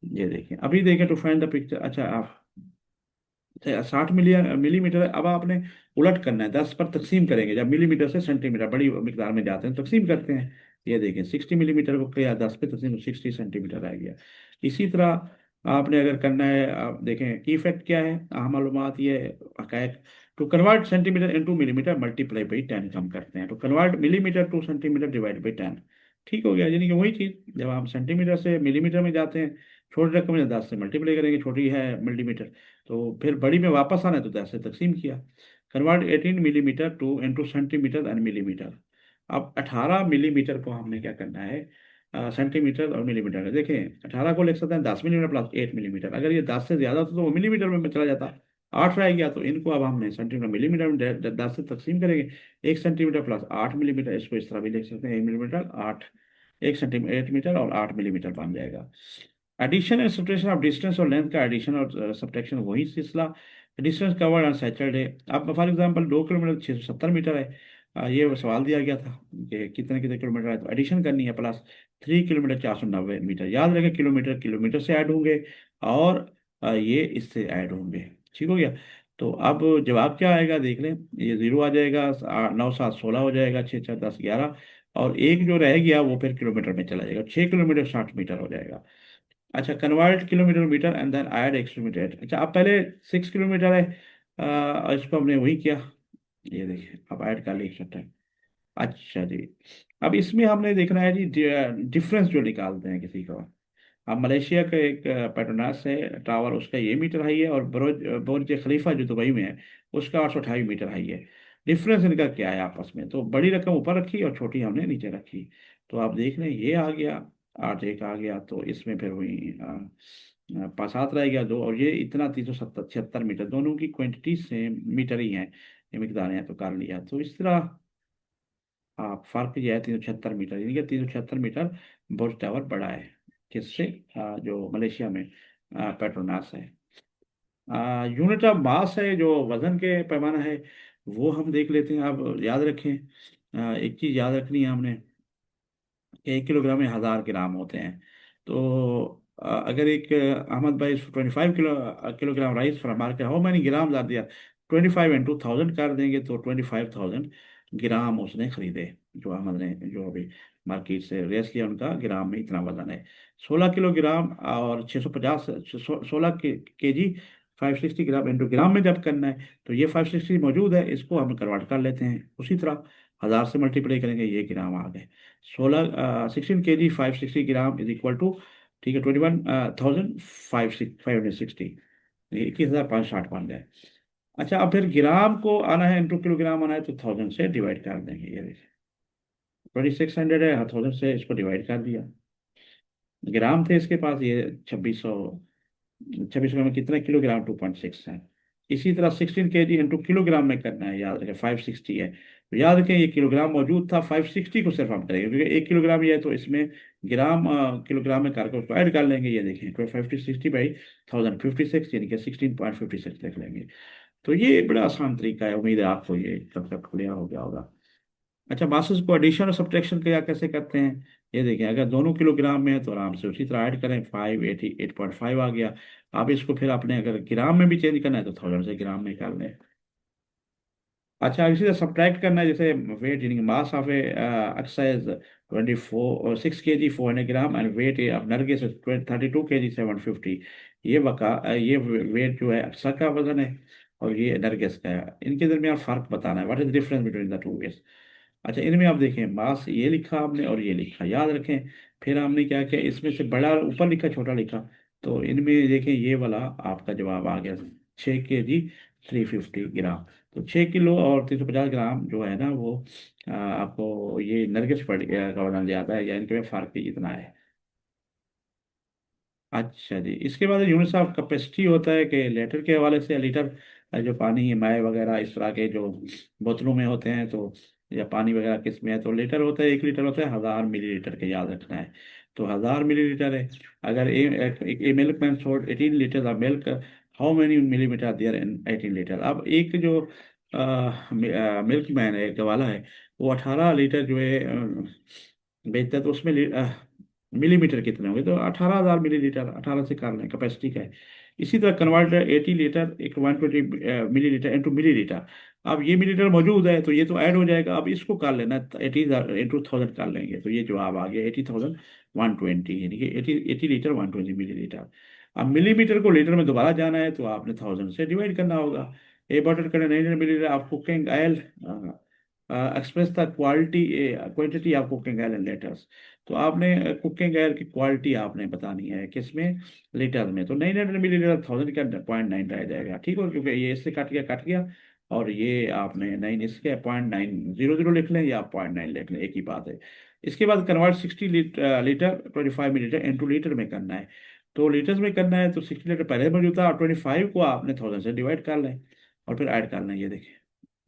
ये देखें अभी देखें टू फाइंड द पिक्चर। अच्छा आप 60 मिलीमीटर है, अब आपने उलट करना है, 10 पर तकसीम करेंगे, जब मिलीमीटर से सेंटीमीटर बड़ी मिकदार में जाते हैं तकसीम करते हैं। ये देखें 60 मिलीमीटर को किया 10 पे तकसीम, 60 सेंटीमीटर आ गया। इसी तरह आपने अगर करना है, आप देखें की इफेक्ट क्या है, अहम मालूमात ये हकायक। To convert centimetre into millimetre multiply by 10 कम करते हैं, तो convert millimetre to centimetre divide by 10, ठीक हो गया। यानी कि वही चीज़ जब आप सेंटीमीटर से मिलीमीटर में जाते हैं, छोटी रकम में 10 से मल्टीप्लाई करेंगे, छोटी है मिलीमीटर, तो फिर बड़ी में वापस आना है तो 10 से तकसीम किया। Convert 18 millimetre two into centimetre and millimetre. अब 18 मिलीमीटर को हमने क्या करना है, सेंटीमीटर और मिलीमीटर में देखें, 18 को लिख सकते हैं 10 मिलीमीटर प्लस 8 मिलीमीटर, अगर ये 10 से ज़्यादा होता तो वो मिलीमीटर में चला जाता, 8 रह गया, तो इनको अब हमने सेंटीमीटर मिलीमीटर में 10 से तकसीम करेंगे। 1 सेंटीमीटर प्लस 8 मिलीमीटर, इसको इस तरह भी लिख सकते हैं 1 मिलीमीटर 8, 1 सेंटीमीटर 8 मीटर और 8 मिलीमीटर बन जाएगा। Addition and subtraction of distance और लेंथ का एडिशन और सब्ट्रैक्शन वही सिलसिला। डिस्टेंस कवर्ड ऑन सैटरडे, अब फॉर एग्जांपल 2 किलोमीटर 670 मीटर है, ये सवाल दिया गया था कि कितने कितने किलोमीटर है, तो एडिशन करनी है, प्लस 3 किलोमीटर 490 मीटर, याद रखें किलोमीटर किलोमीटर से ऐड होंगे और ये इससे ऐड होंगे, ठीक हो गया। तो अब जवाब क्या आएगा देख लें, ये 0 आ जाएगा, 9 7 16 हो जाएगा, 6 4 10 11, और एक जो रह गया वो फिर किलोमीटर में चला जाएगा, 6 किलोमीटर 60 मीटर हो जाएगा। अच्छा convert kilometre metre and then add X metre. अच्छा अब पहले 6 किलोमीटर है, इसको हमने वही किया, ये देखिए अब ऐड कर लिया एक्स्ट्रा टाइम। अच्छा जी, अब इसमें हमने देखना है जी डिफरेंस जो निकालते हैं किसी का। अब मलेशिया का एक पेट्रोनास है टावर, उसका ये मीटर हाई है, और बुर्ज बुर्ज खलीफा जो दुबई में है उसका 828 मीटर हाई है। डिफरेंस इनका क्या है आपस में, तो बड़ी रकम ऊपर रखी और छोटी हमने नीचे रखी। तो आप देख लें ये आ गया 8 1 आ गया, तो इसमें फिर वही 5 7 रह गया 2, और ये इतना 376 मीटर, दोनों की क्वांटिटी सेम मीटर ही है, ये मिकदार हैं, तो कर लिया। तो इस तरह आप फर्क ये है 376 मीटर, यानी कि 376 मीटर बुर्ज टावर बड़ा है किससे, जो मलेशिया में पेट्रोनास है। यूनिट ऑफ मास है जो वजन के पैमाना है, वो हम देख लेते हैं। आप याद रखें, एक चीज़ याद रखनी है हमने कि 1 किलोग्राम में 1000 ग्राम होते हैं। तो अगर एक अहमद भाई 25 kilogram rice from market, how many gram are दिया, 25 इंटू 1000 कर देंगे तो 25,000 ग्राम उसने खरीदे, जो अहमद ने जो अभी मार्केट से रेस लिया उनका ग्राम में इतना वजन है। 16 किलोग्राम और 650, 16 के जी 560 ग्राम इंटू ग्राम में जब करना है तो ये 560 मौजूद है, इसको हम कन्वर्ट कर लेते हैं उसी तरह, 1000 से मल्टीप्लाई करेंगे, ये ग्राम आ गए। 16 16 kg 560 gram is equal to, ठीक है, 21,560, 21,560 बन गए। अच्छा अब फिर ग्राम को आना है इंटू किलोग्राम आना है तो 1000 से डिवाइड कर देंगे, ये देखिए 2600 है, 1000 से इसको डिवाइड कर दिया। ग्राम थे इसके पास ये 2600, 2600 में कितना किलोग्राम 2.6 है, इसी तरह 16 kg इंटू किलोग्राम में करना है, याद रखें 560 है, तो याद रखें ये किलोग्राम मौजूद था, 560 को सिर्फ हम करेंगे क्योंकि 1 किलोग्राम ये है, तो इसमें ग्राम किलोग्राम में करके उसको ऐड कर लेंगे। ये देखें 560/1056 यानी कि 16.56 लिख लेंगे। तो ये बड़ा आसान तरीका है, उम्मीद है आपको ये कंसेप्ट क्लियर हो गया होगा। अच्छा, मासेस को एडिशन और सब्ट्रैक्शन क्या कैसे करते हैं, ये देखें अगर दोनों किलोग्राम में है तो आराम से उसी तरह ऐड करें, 588.5 आ गया। आप इसको फिर आपने अगर ग्राम में भी चेंज करना है तो 1000 से ग्राम में कर लें। अच्छा, इसी तरह सब्ट्रैक्ट करना है, जैसे वेट यानी mass of A exercise 24 6 kg 400 gram and weight of Nargis 32 kg 750। ये वेट जो है अक्सर का वजन है और ये नरगिस का है, इनके दरमियान फ़र्क बताना है, what is difference between the two weights. अच्छा, इनमें आप देखें मास ये लिखा आपने और ये लिखा, याद रखें। फिर हमने क्या किया, इसमें से बड़ा ऊपर लिखा छोटा लिखा, तो इनमें देखें ये वाला आपका जवाब आ गया 6 kg 350 ग्राम। तो 6 किलो और 350 ग्राम जो है ना वो आपको ये नरगिस पड़ गया का वजन ज़्यादा है, या इनके में फ़र्क ही इतना है। अच्छा जी, इसके बाद यूनिट्स ऑफ कैपेसिटी होता है कि लीटर के हवाले से, लीटर जो पानी माए वगैरह इस तरह के जो बोतलों में होते हैं, तो या पानी वगैरह किस में है, तो लीटर होता है, 1 लीटर होता है 1000 मिलीलीटर के, याद रखना है। तो 1000 मिलीलीटर है। अगर a milkman sold 18 litre of milk, how many millimetre there in 18 litre. अब एक जो मिल्क मैन है, एक वाला है, वो 18 लीटर जो है बेचता है, तो उसमें मिलीमीटर कितने होंगे, तो 18,000 मिलीलीटर, 18 से कर लें, कैपेसिटी का है। इसी तरह कन्वर्टर 80 लीटर एक 120 मिलीलीटर इंटू मिलीलीटर। अब ये मिलीलीटर मौजूद है तो ये तो ऐड हो जाएगा, अब इसको कर लेना 80 इंटू 1000 कर लेंगे, तो ये जवाब आ गया 80,120, यानी कि 80 लीटर 120 मिलीलीटर। अब मिलीमीटर को लीटर में दोबारा जाना है तो आपने 1000 से डिवाइड करना होगा। ए बॉटल करना 900 millilitre of cooking oil express the quality quantity of cooking oil in litres. तो आपने कुकिंग ऑयल की क्वालिटी आपने बतानी है किसमें, लीटर में। तो 900 मिलीलीटर 1000 का 0.9 रह जाएगा, ठीक हो, क्योंकि ये इससे कट गया और ये आपने 9 इसके 0.900 लिख लें या 0.9 लिख लें, एक ही बात है। इसके बाद convert 60 litre 25 millilitre into litre में करना है। तो लीटर्स में करना है तो 60 लीटर पहले मौजूद था और 25 को आपने 1000 से डिवाइड कर लें और फिर ऐड कर लें। ये देखिए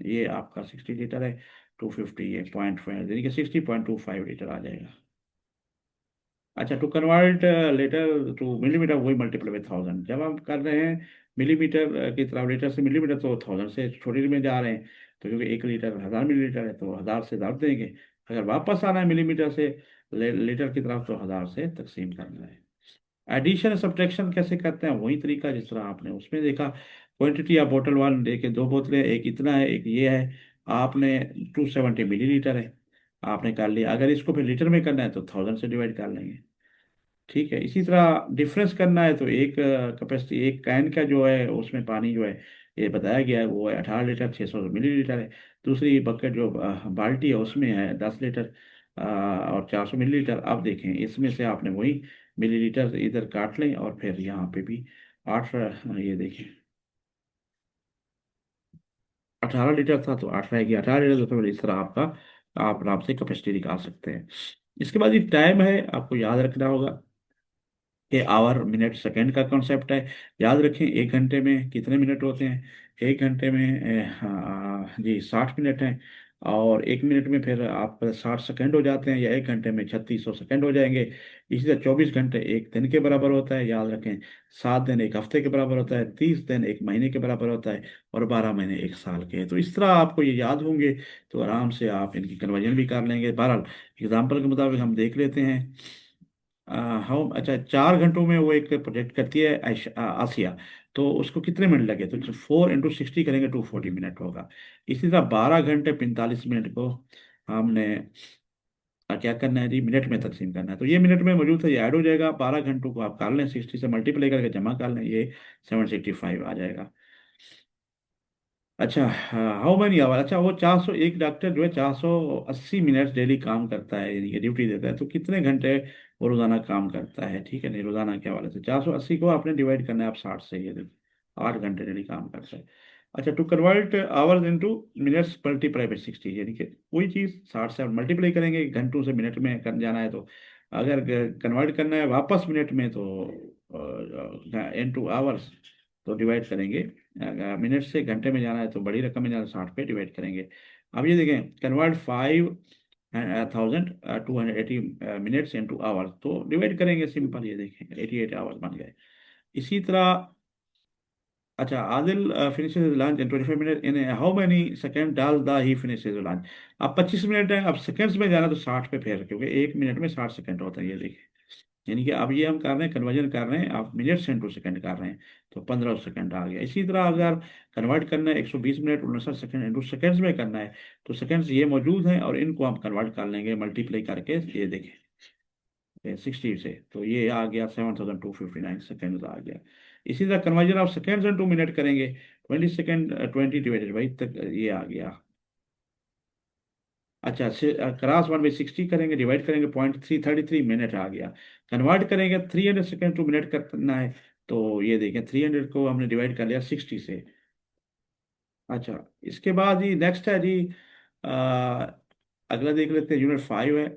ये आपका 60 लीटर है, 250 ये 0.5 यानी कि 60.25 लीटर आ जाएगा। अच्छा, to convert litre to millimetre वही मल्टीप्लाई विद 1000, जब हम कर रहे हैं मिलीमीटर की तरफ, लीटर से मिलीमीटर, तो 1000 से छोटी में जा रहे हैं, तो क्योंकि 1 लीटर 1000 मिलीलीटर है तो 1000 से दब देंगे। अगर वापस आना है मिलीमीटर से लीटर की तरफ, तो 1000 से तकसीम करना है। एडिशन सब्ट्रैक्शन कैसे करते हैं, वही तरीका जिस तरह आपने उसमें देखा। क्वांटिटी ऑफ बोतल वन, देखिए दो बोतलें, एक इतना है एक ये है, आपने 270 मिलीलीटर है, आपने कर लिया। अगर इसको फिर लीटर में करना है तो 1000 से डिवाइड कर लेंगे, ठीक है। इसी तरह डिफरेंस करना है तो एक कैपेसिटी, एक कैन का जो है उसमें पानी जो है ये बताया गया है वो है 18 लीटर 600 मिलीलीटर है। दूसरी बकेट जो बाल्टी है उसमें है 10 लीटर और 400 मिलीलीटर। अब देखें इसमें से आपने वही मिलीलीटर इधर काट लें और फिर यहाँ पे भी 8, ये देखें 18 लीटर था तो 8 रहेगी, 18 लीटर, तो फिर इस तरह आपका आप आराम से कैपेसिटी निकाल सकते हैं। इसके बाद ये टाइम है, आपको याद रखना होगा कि आवर मिनट सेकंड का कॉन्सेप्ट है। याद रखें 1 घंटे में कितने मिनट होते हैं, 1 घंटे में जी 60 मिनट हैं, और 1 मिनट में फिर आप 60 सेकंड हो जाते हैं, या 1 घंटे में 3600 सेकंड हो जाएंगे। इसी तरह 24 घंटे एक दिन के बराबर होता है, याद रखें। 7 दिन एक हफ्ते के बराबर होता है, 30 दिन एक महीने के बराबर होता है, और 12 महीने एक साल के। तो इस तरह आपको ये याद होंगे तो आराम से आप इनकी कन्वर्जन भी कर लेंगे। बहरहाल एग्जाम्पल के मुताबिक हम देख लेते हैं। हम अच्छा 4 घंटों में वो एक प्रोजेक्ट करती है आसिया, तो उसको कितने मिनट लगे, तो 4 इंटू 60 करेंगे 240 मिनट होगा। इसी तरह 12 घंटे 45 मिनट को हमने क्या करना है जी, मिनट में तकसीम करना है। तो ये मिनट में मौजूद है, ये ऐड हो जाएगा, 12 घंटों को आप कर लें 60 से मल्टीप्लाई करके जमा कर लें, ये 765 आ जाएगा। अच्छा, हाउ मैनी आवर, अच्छा वो 401 डॉक्टर जो है 480 मिनट डेली काम करता है, यानी कि ड्यूटी देता है, तो कितने घंटे वो रोजाना काम करता है, ठीक है। नहीं, रोजाना के हवाले से 480 को आपने डिवाइड करना है आप 60 से, ये देखो 8 घंटे डेली काम करता है। अच्छा, to convert hours into minutes multiply by 60, यानी कि वही चीज़ 60 से मल्टीप्लाई करेंगे, घंटों से मिनट में कर जाना है, तो अगर कन्वर्ट करना है वापस मिनट में तो इनटू आवर्स, तो डिवाइड करेंगे मिनट से घंटे में जाना है तो बड़ी रकम में जाना है, 60 पे डिवाइड करेंगे। अब ये देखें, कन्वर्ट 5280 मिनट्स इनटू आवर्स, तो डिवाइड करेंगे सिंपल, ये देखें 88 आवर्स बन गए। इसी तरह, अच्छा, Adil finishes lunch in 25 minutes in how many seconds does the he finishes lunch। अब 25 मिनट है, अब सेकंड्स में जाना तो 60 पे फेर, क्योंकि एक मिनट में 60 सेकंड होता है, ये देखिए। यानी कि अब ये हम कर रहे हैं, कन्वर्जन कर रहे हैं, आप मिनट इंटू सेकंड कर रहे हैं, तो 15 सेकंड आ गया। इसी तरह अगर कन्वर्ट करना है 120 मिनट 59 सेकंड इंटू सेकंड्स में करना है, तो सेकंड्स ये मौजूद हैं और इनको हम कन्वर्ट कर लेंगे मल्टीप्लाई करके, ये देखें 60 से, तो ये आ गया 7259 सेकेंड आ गया। इसी तरह conversion of seconds into minute करेंगे, 20 सेकेंड 20 डिवाइडेड बाई तक, ये आ गया। अच्छा, क्रॉस 1/60 करेंगे, डिवाइड करेंगे 0.333 मिनट आ गया। कन्वर्ट करेंगे 300 सेकेंड टू मिनट करना है, तो ये देखें 300 को हमने डिवाइड कर लिया 60 से। अच्छा, इसके बाद जी नेक्स्ट है जी, अगला देख लेते हैं, यूनिट 5 है।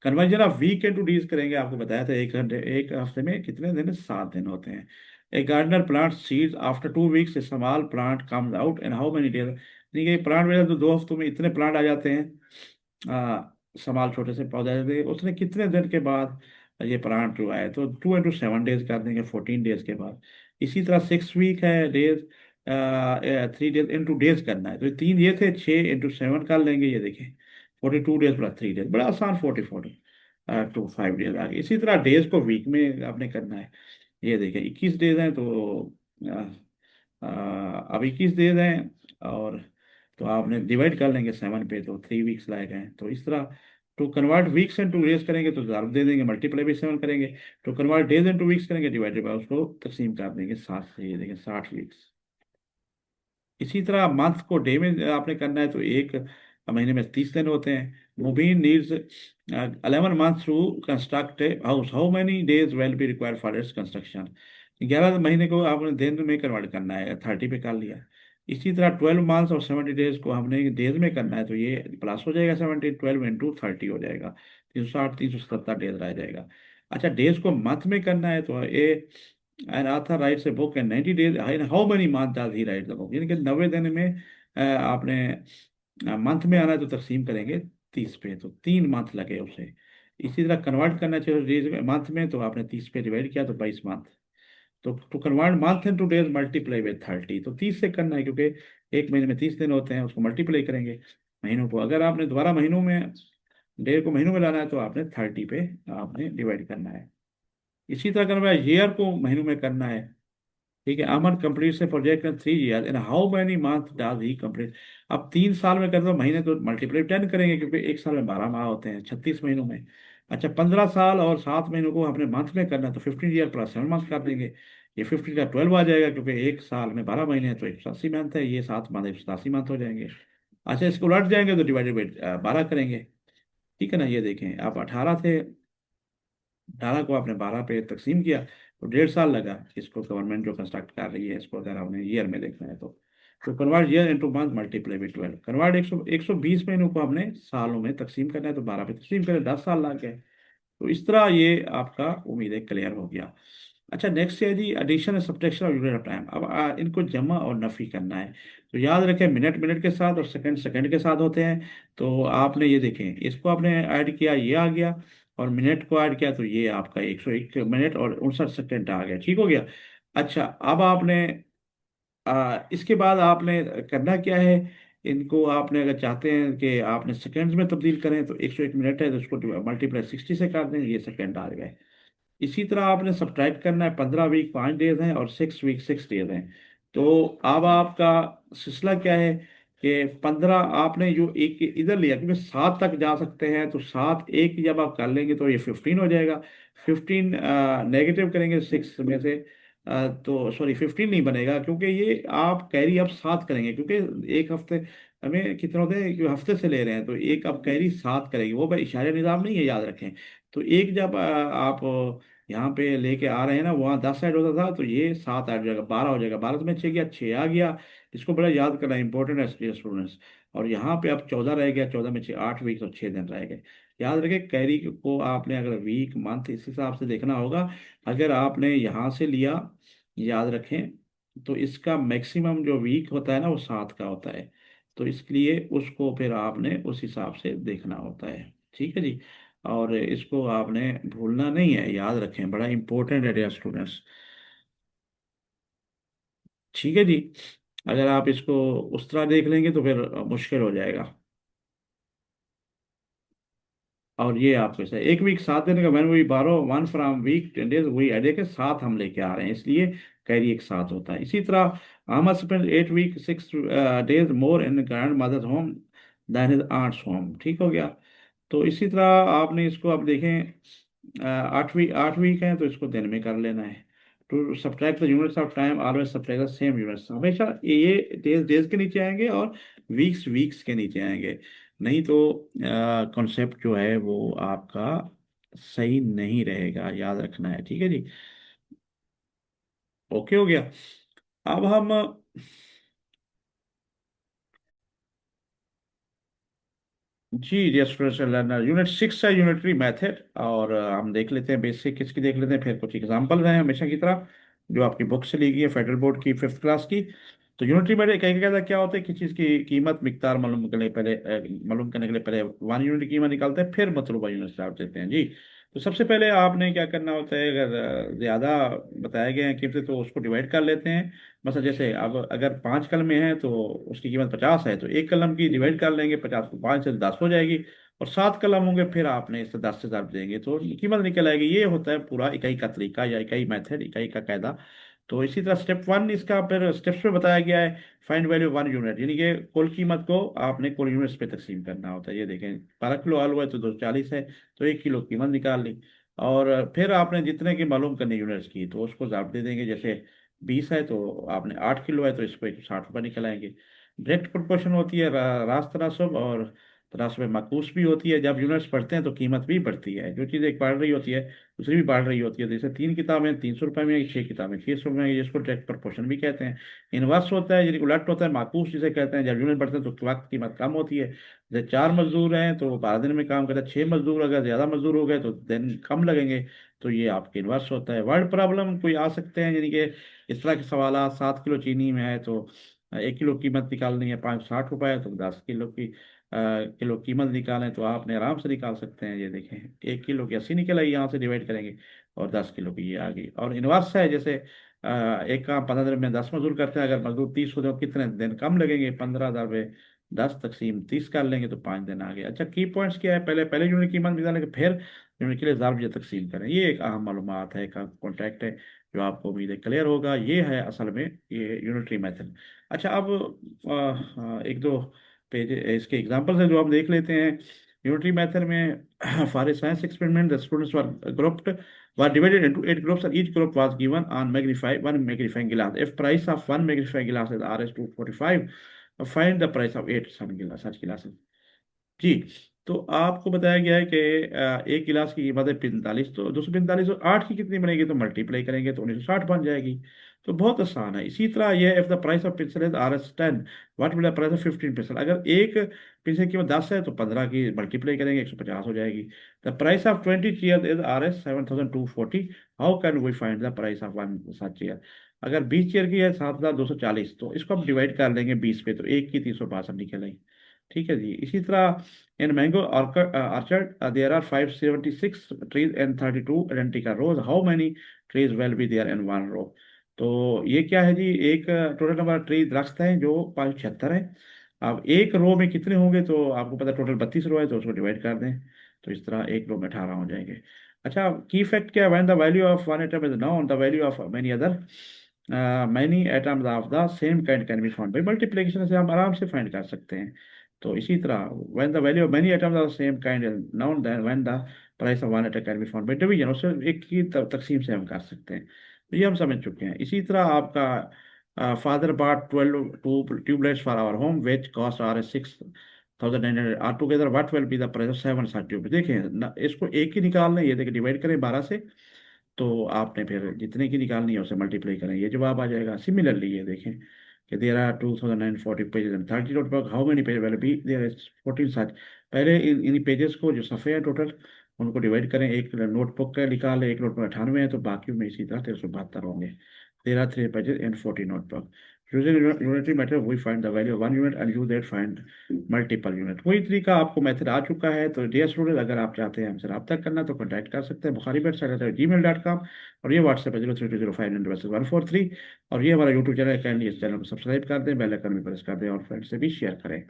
Conversion of week into days करेंगे, आपको बताया था एक घंटे, एक हफ्ते में कितने दिन है, 7 दिन होते हैं। A gardener plant seeds after 2 weeks, a small plant comes out in how many days. यानी कि प्लांट में तो 2 हफ्तों में इतने प्लांट आ जाते हैं, स्मॉल छोटे से पौधे आ जाते हैं, उसने कितने दिन के बाद ये प्लांट जो है, तो 2 इंटू 7 डेज कर देंगे, 14 डेज के बाद। इसी तरह 6 वीक है, डेज 3 डेज इंटू डेज करना है, तो तीन ये थे, 6 इंटू 7 कर लेंगे, ये देखें 42 डेज प्लस 3 डेज, बड़ा आसान, 45 डेज आ गए। इसी तरह डेज को वीक में आपने करना है, ये देखें 21 डेज हैं, तो अब 21 डेज हैं, और तो आपने डिवाइड कर लेंगे 7 पे, तो 3 वीक्स लाए गए, तो इस तरह to convert weeks and to days करेंगे तो ज़रूर दे देंगे, मल्टीप्लाई भी 7 करेंगे। To convert days and to weeks करेंगे, डिवाइडेड बाय उसको तकसीम कर देंगे 7 से, ये देखें 60 वीक्स। इसी तरह मंथ को डे में आपने करना है, तो एक महीने में 30 दिन होते हैं। Mubeen needs 11 months to construct a house, how many days will be required for its construction. 11 महीने को आपने दिन में कन्वर्ट करना है, 30 पे कर लिया। इसी तरह 12 मंथ्स और 70 डेज को हमने डेज में करना है, तो ये प्लस हो जाएगा 70, 12 इंटू 30 हो जाएगा, 360 377 डेज रह जाएगा। अच्छा, डेज को मंथ में करना है, तो ये N author writes a book in 90 days, in how many months does he write the book, यानी कि 90 दिन में आपने मंथ में आना है, तो तकसीम करेंगे 30 पे, तो 3 मंथ लगे उसे। इसी तरह कन्वर्ट करना चाहिए डेज में मंथ में, तो आपने 30 पे डिवाइड किया तो 22 मंथ। तो to convert month into days multiply with 30, तो 30 से करना है, क्योंकि एक महीने में 30 दिन होते हैं, उसको मल्टीप्लाई करेंगे महीनों को। अगर आपने दोबारा महीनों में, डे को महीनों में लाना है, तो आपने 30 पे आपने डिवाइड करना है। इसी तरह करना है, ईयर को महीनों में करना है। ठीक है, अमन कंप्लीट से project in 3 year, in how many month does he complete. अब 3 साल में कर दो महीने, तो मल्टीप्लाई 10 करेंगे, क्योंकि एक साल में 12 माह होते हैं, 36 महीनों में। अच्छा, 15 साल और 7 महीनों को अपने मंथ में करना है, तो 15 ईयर प्लस 7 मंथ कर देंगे, ये 15 का 12 आ जाएगा, क्योंकि एक साल में 12 महीने हैं, तो 180 मंथ है, ये 7 मंथ 180 मंथ हो जाएंगे। अच्छा, इसको उलट जाएंगे तो डिवाइडेड बाई 12 करेंगे। ठीक है ना, ये देखें, आप 18 थे, 18 को आपने 12 पे तकसीम किया, तो 1.5 साल लगा इसको, गवर्नमेंट जो कंस्ट्रक्ट कर रही है इसको, अगर हमने ईयर में देखना है तो convert year into month multiply by 12, convert 120 महीनों को हमने सालों में तकसीम करना है, तो 12 पे तकसीम करें, 10 साल लग गए। तो इस तरह ये आपका उम्मीद है क्लियर हो गया। अच्छा, नेक्स्ट है जी, addition and subtraction of unit of time. अब इनको जमा और नफी करना है, तो याद रखें मिनट मिनट के साथ और सेकंड सेकंड के साथ होते हैं। तो आपने ये देखें, इसको आपने ऐड किया, ये आ गया, और मिनट को ऐड किया, तो ये आपका 101 मिनट और 59 सेकंड आ गया, ठीक हो गया। अच्छा, अब आपने इसके बाद आपने करना क्या है, इनको आपने अगर चाहते हैं कि आपने सेकंड्स में तब्दील करें, तो 101 मिनट है, तो उसको मल्टीप्लाई 60 से कर दें, ये सेकंड आ गए। इसी तरह आपने सब्ट्रैक्ट करना है, 15 वीक 5 डेज हैं और 6 वीक 6 डेज हैं। तो अब आपका सिलसिला क्या है कि 15 आपने जो एक इधर लिया, क्योंकि 7 तक जा सकते हैं, तो 7 एक जब आप कर लेंगे, तो ये 15 हो जाएगा। 15 नेगेटिव करेंगे 6 में से, तो सॉरी 15 नहीं बनेगा, क्योंकि ये आप कैरी अब 7 करेंगे, क्योंकि एक हफ्ते हमें कितने होते हैं, क्योंकि हफ्ते से ले रहे हैं, तो एक अब कैरी 7 करेगी, वो भाई इशारे निज़ाम नहीं है, याद रखें। तो एक जब आप यहाँ पे लेके आ रहे हैं ना, वहाँ 10 ऐड होता था, तो ये 7 ऐड हो जाएगा, 12 हो जाएगा, 12 में 6 गया, 6 आ गया। इसको बड़ा याद करना इंपॉर्टेंट है स्टूडेंट्स। और यहाँ पे अब 14 रह गया, 14 में 6 8 वीक और 6 दिन रह गए। याद रखें, कैरी को आपने अगर वीक मंथ इस हिसाब से देखना होगा। अगर आपने यहाँ से लिया, याद रखें, तो इसका मैक्सिमम जो वीक होता है ना वो 7 का होता है। तो इसलिए उसको फिर आपने उस हिसाब से देखना होता है। ठीक है जी। और इसको आपने भूलना नहीं है, याद रखें, बड़ा इंपॉर्टेंट है डियर स्टूडेंट्स। ठीक है जी। अगर आप इसको उस तरह देख लेंगे तो फिर मुश्किल हो जाएगा। और ये आपके से एक वीक 7 दिन का, मैंने वही 12 1 फ्रॉम वीक 10 डेज, वही आइडिया के साथ हम लेके आ रहे हैं, इसलिए कैरी एक साथ होता है। इसी तरह I must spend 8 week 6 days more in grandmother's home than his aunt's home. ठीक हो गया। तो इसी तरह आपने इसको, अब देखें 8 वीक है तो इसको दिन में कर लेना है। To subtract the units of time always subtract the same units, हमेशा ये डेज डेज के नीचे आएंगे और वीक्स वीक्स के नीचे आएंगे। नहीं तो कॉन्सेप्ट जो है वो आपका सही नहीं रहेगा, याद रखना है। ठीक है जी। ओके हो गया। अब हम जी रेस्टोरेंट लर्नर यूनिट 6 है, यूनिटरी मेथड। और हम देख लेते हैं बेसिक इसकी, देख लेते हैं, फिर कुछ एग्जांपल हैं हमेशा की तरह जो आपकी बुक से ली गई है, फेडरल बोर्ड की 5th क्लास की। तो यूनिटरी मेथड कहीं कहता क्या होता है कि चीज़ की कीमत मिकदार मालूम करने के लिए पहले 1 यूनिट की कीमत निकालते हैं, फिर मतलूबा यूनिट स्टार्ट देते हैं जी। तो सबसे पहले आपने क्या करना होता है, अगर ज़्यादा बताए गए हैं कीमतें तो उसको डिवाइड कर लेते हैं। मतलब जैसे अब अगर 5 कलमें हैं तो उसकी कीमत 50 है, तो एक कलम की डिवाइड कर लेंगे, 50 को 5 से 10 हो जाएगी। और 7 कलम होंगे, फिर आपने इससे 10 से ज़रब देंगे तो कीमत निकल आएगी। ये होता है पूरा इकाई का तरीका या इकाई मेथड, इकाई का कायदा। तो इसी तरह स्टेप 1 इसका फिर स्टेप्स में बताया गया है। फाइंड वैल्यू 1 यूनिट, यानी कि कुल कीमत को आपने कुल यूनिट्स पे तकसीम करना होता है। ये देखें 12 किलो आलू है तो 240 है, तो 1 किलो कीमत निकाल ली। और फिर आपने जितने की मालूम करनी यूनिट्स की तो उसको ज़रब दे देंगे। जैसे 20 है तो आपने 8 किलो है तो इसको 160 रुपये निकल आएंगे। डायरेक्ट प्रोपोर्शन होती है रास्त तनासब, और तनासब माकूस भी होती है। जब यूनिट्स बढ़ते हैं तो कीमत भी बढ़ती है, जो चीज़ एक बढ़ रही होती है दूसरी भी बढ़ रही होती है। जैसे 3 किताबें 300 रुपये में, 6 किताबें 600 में, जिसको डायरेक्ट प्रोपोर्शन भी कहते हैं। इनवर्स होता है यानी उलट होता है, माकूस जिसे कहते हैं, जब यूनिट बढ़ते हैं तो वक्त कीमत कम होती है। जैसे 4 मजदूर हैं तो 12 दिन में काम करते हैं, 6 मजदूर अगर ज़्यादा मजदूर हो गए तो दिन कम लगेंगे। तो ये आपके इन्वर्स होता है। वर्ड प्रॉब्लम कोई आ सकते हैं, यानी कि इस तरह के सवाल, 7 किलो चीनी में है तो 1 किलो कीमत निकालनी है, 560 रुपये है तो 10 किलो की किलो कीमत निकालें तो आपने आराम से निकाल सकते हैं। ये देखें 1 किलो की 80 निकल आई, यहाँ से डिवाइड करेंगे और 10 किलो की ये आ गई। और इन्वर्स है, जैसे एक काम 15 दिन में 10 मजदूर करते हैं, अगर मजदूर 30 हो तो कितने दिन कम लगेंगे, 15,000 में 10 तकसीम 30 कर लेंगे तो 5 दिन आ गए। अच्छा की पॉइंट्स क्या है, पहले पहले यूनिट कीमत निकालेंगे, फिर यूनिट के लिए 1000 तकसीम करें। ये एक अहम मालूमात है, एक कॉन्टैक्ट है जो आपको उम्मीद है क्लियर होगा। ये है असल में ये यूनिटरी मेथड। अच्छा अब एक दो पेज इसके एग्जांपल्स हैं जो हम देख लेते हैं। यूनिटरी मेथड में for a science experiment the students were grouped were divided into 8 groups and each group was given on one magnifying glass. If price of one magnifying glass is Rs 245, find the price of 8 such glasses। जी। तो आपको बताया गया है कि एक गिलास की कीमत है 45, तो 245 और 8 की कितनी बनेगी, तो मल्टीप्लाई करेंगे तो 1960 बन जाएगी। तो बहुत आसान है। इसी तरह ये if the price of pencil is Rs 10, what will the price of 15 pencil. अगर एक पेंसिल की कीमत 10 है तो 15 की मल्टीप्लाई करेंगे 150 हो जाएगी। The price of 20 chair is Rs 7240, how can we find the price of one such chair. अगर 20 चेयर की है 7240, तो इसको हम डिवाइड कर लेंगे 20 पे, तो एक की 362 निकलेगी। ठीक है जी। इसी तरह in mango orchard there are 576 trees and 32 identical rows, how many trees will be there in one row। तो ये क्या है जी, एक टोटल नंबर ट्री दरख्त हैं जो 576 है। अब एक रो में कितने होंगे, तो आपको पता टोटल 32 रो है तो उसको डिवाइड कर दें, तो इस तरह एक रो में 18 हो जाएंगे। अच्छा की फैक्ट क्या है, when the value of one atom is noun the value of many other many atoms of the same kind can be found. भाई मल्टीप्लिकेशन से हम आराम से फाइंड कर सकते हैं। तो इसी तरह when the value of many atoms of the same kind is known, then when the price of one atom can be found by division, उससे एक की तकसीम से हम कर सकते हैं। तो ये हम समझ चुके हैं। इसी तरह आपका father bought 12 tubelights for our home which cost Rs 6,900 are together, what will be the price of 7 such tube. देखें इसको एक ही निकालना है, ये देखिए डिवाइड करें 12 से, तो आपने फिर जितने की निकालनी है उसे मल्टीप्लाई करें, ये जवाब आ जाएगा। सिमिलरली ये देखें कि there are 2940 pages and 30 notebook, how many page will be there is 14 such. पहले इन पेजेस को जो सफ़े हैं टोटल उनको डिवाइड करें, एक नोटबुक का निकालें, एक नोटबुक 98 है तो बाकी में इसी तरह 372 होंगे। There are three pages and 14 notebook. Using unitary method, we find the value of one unit and use that find multiple unit. वही तरीका आपको मेथड आ चुका है। तो डियर स्टूडेंट, अगर आप चाहते हैं हमसे रब्ता करना तो कॉन्टैक्ट कर सकते हैं। बुखारी वेबसाइट है gmail.com, और ये व्हाट्सएप है 0320590143। और ये हमारा यूट्यूब चैनल है, काइंडली इस चैनल को सब्सक्राइब कर दें, बेल आइकन भी प्रेस कर दें और फ्रेंड्स से भी शेयर करें।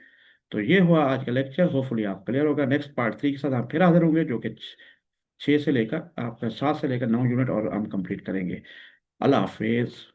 तो ये हुआ आज का लेक्चर। होपफुली आप क्लियर होगा। नेक्स्ट पार्ट 3 के साथ हम फिर हाजिर होंगे, जो कि 6 से लेकर आपका 7 से लेकर 9 यूनिट और हम कंप्लीट करेंगे। अल्लाह हाफिज़।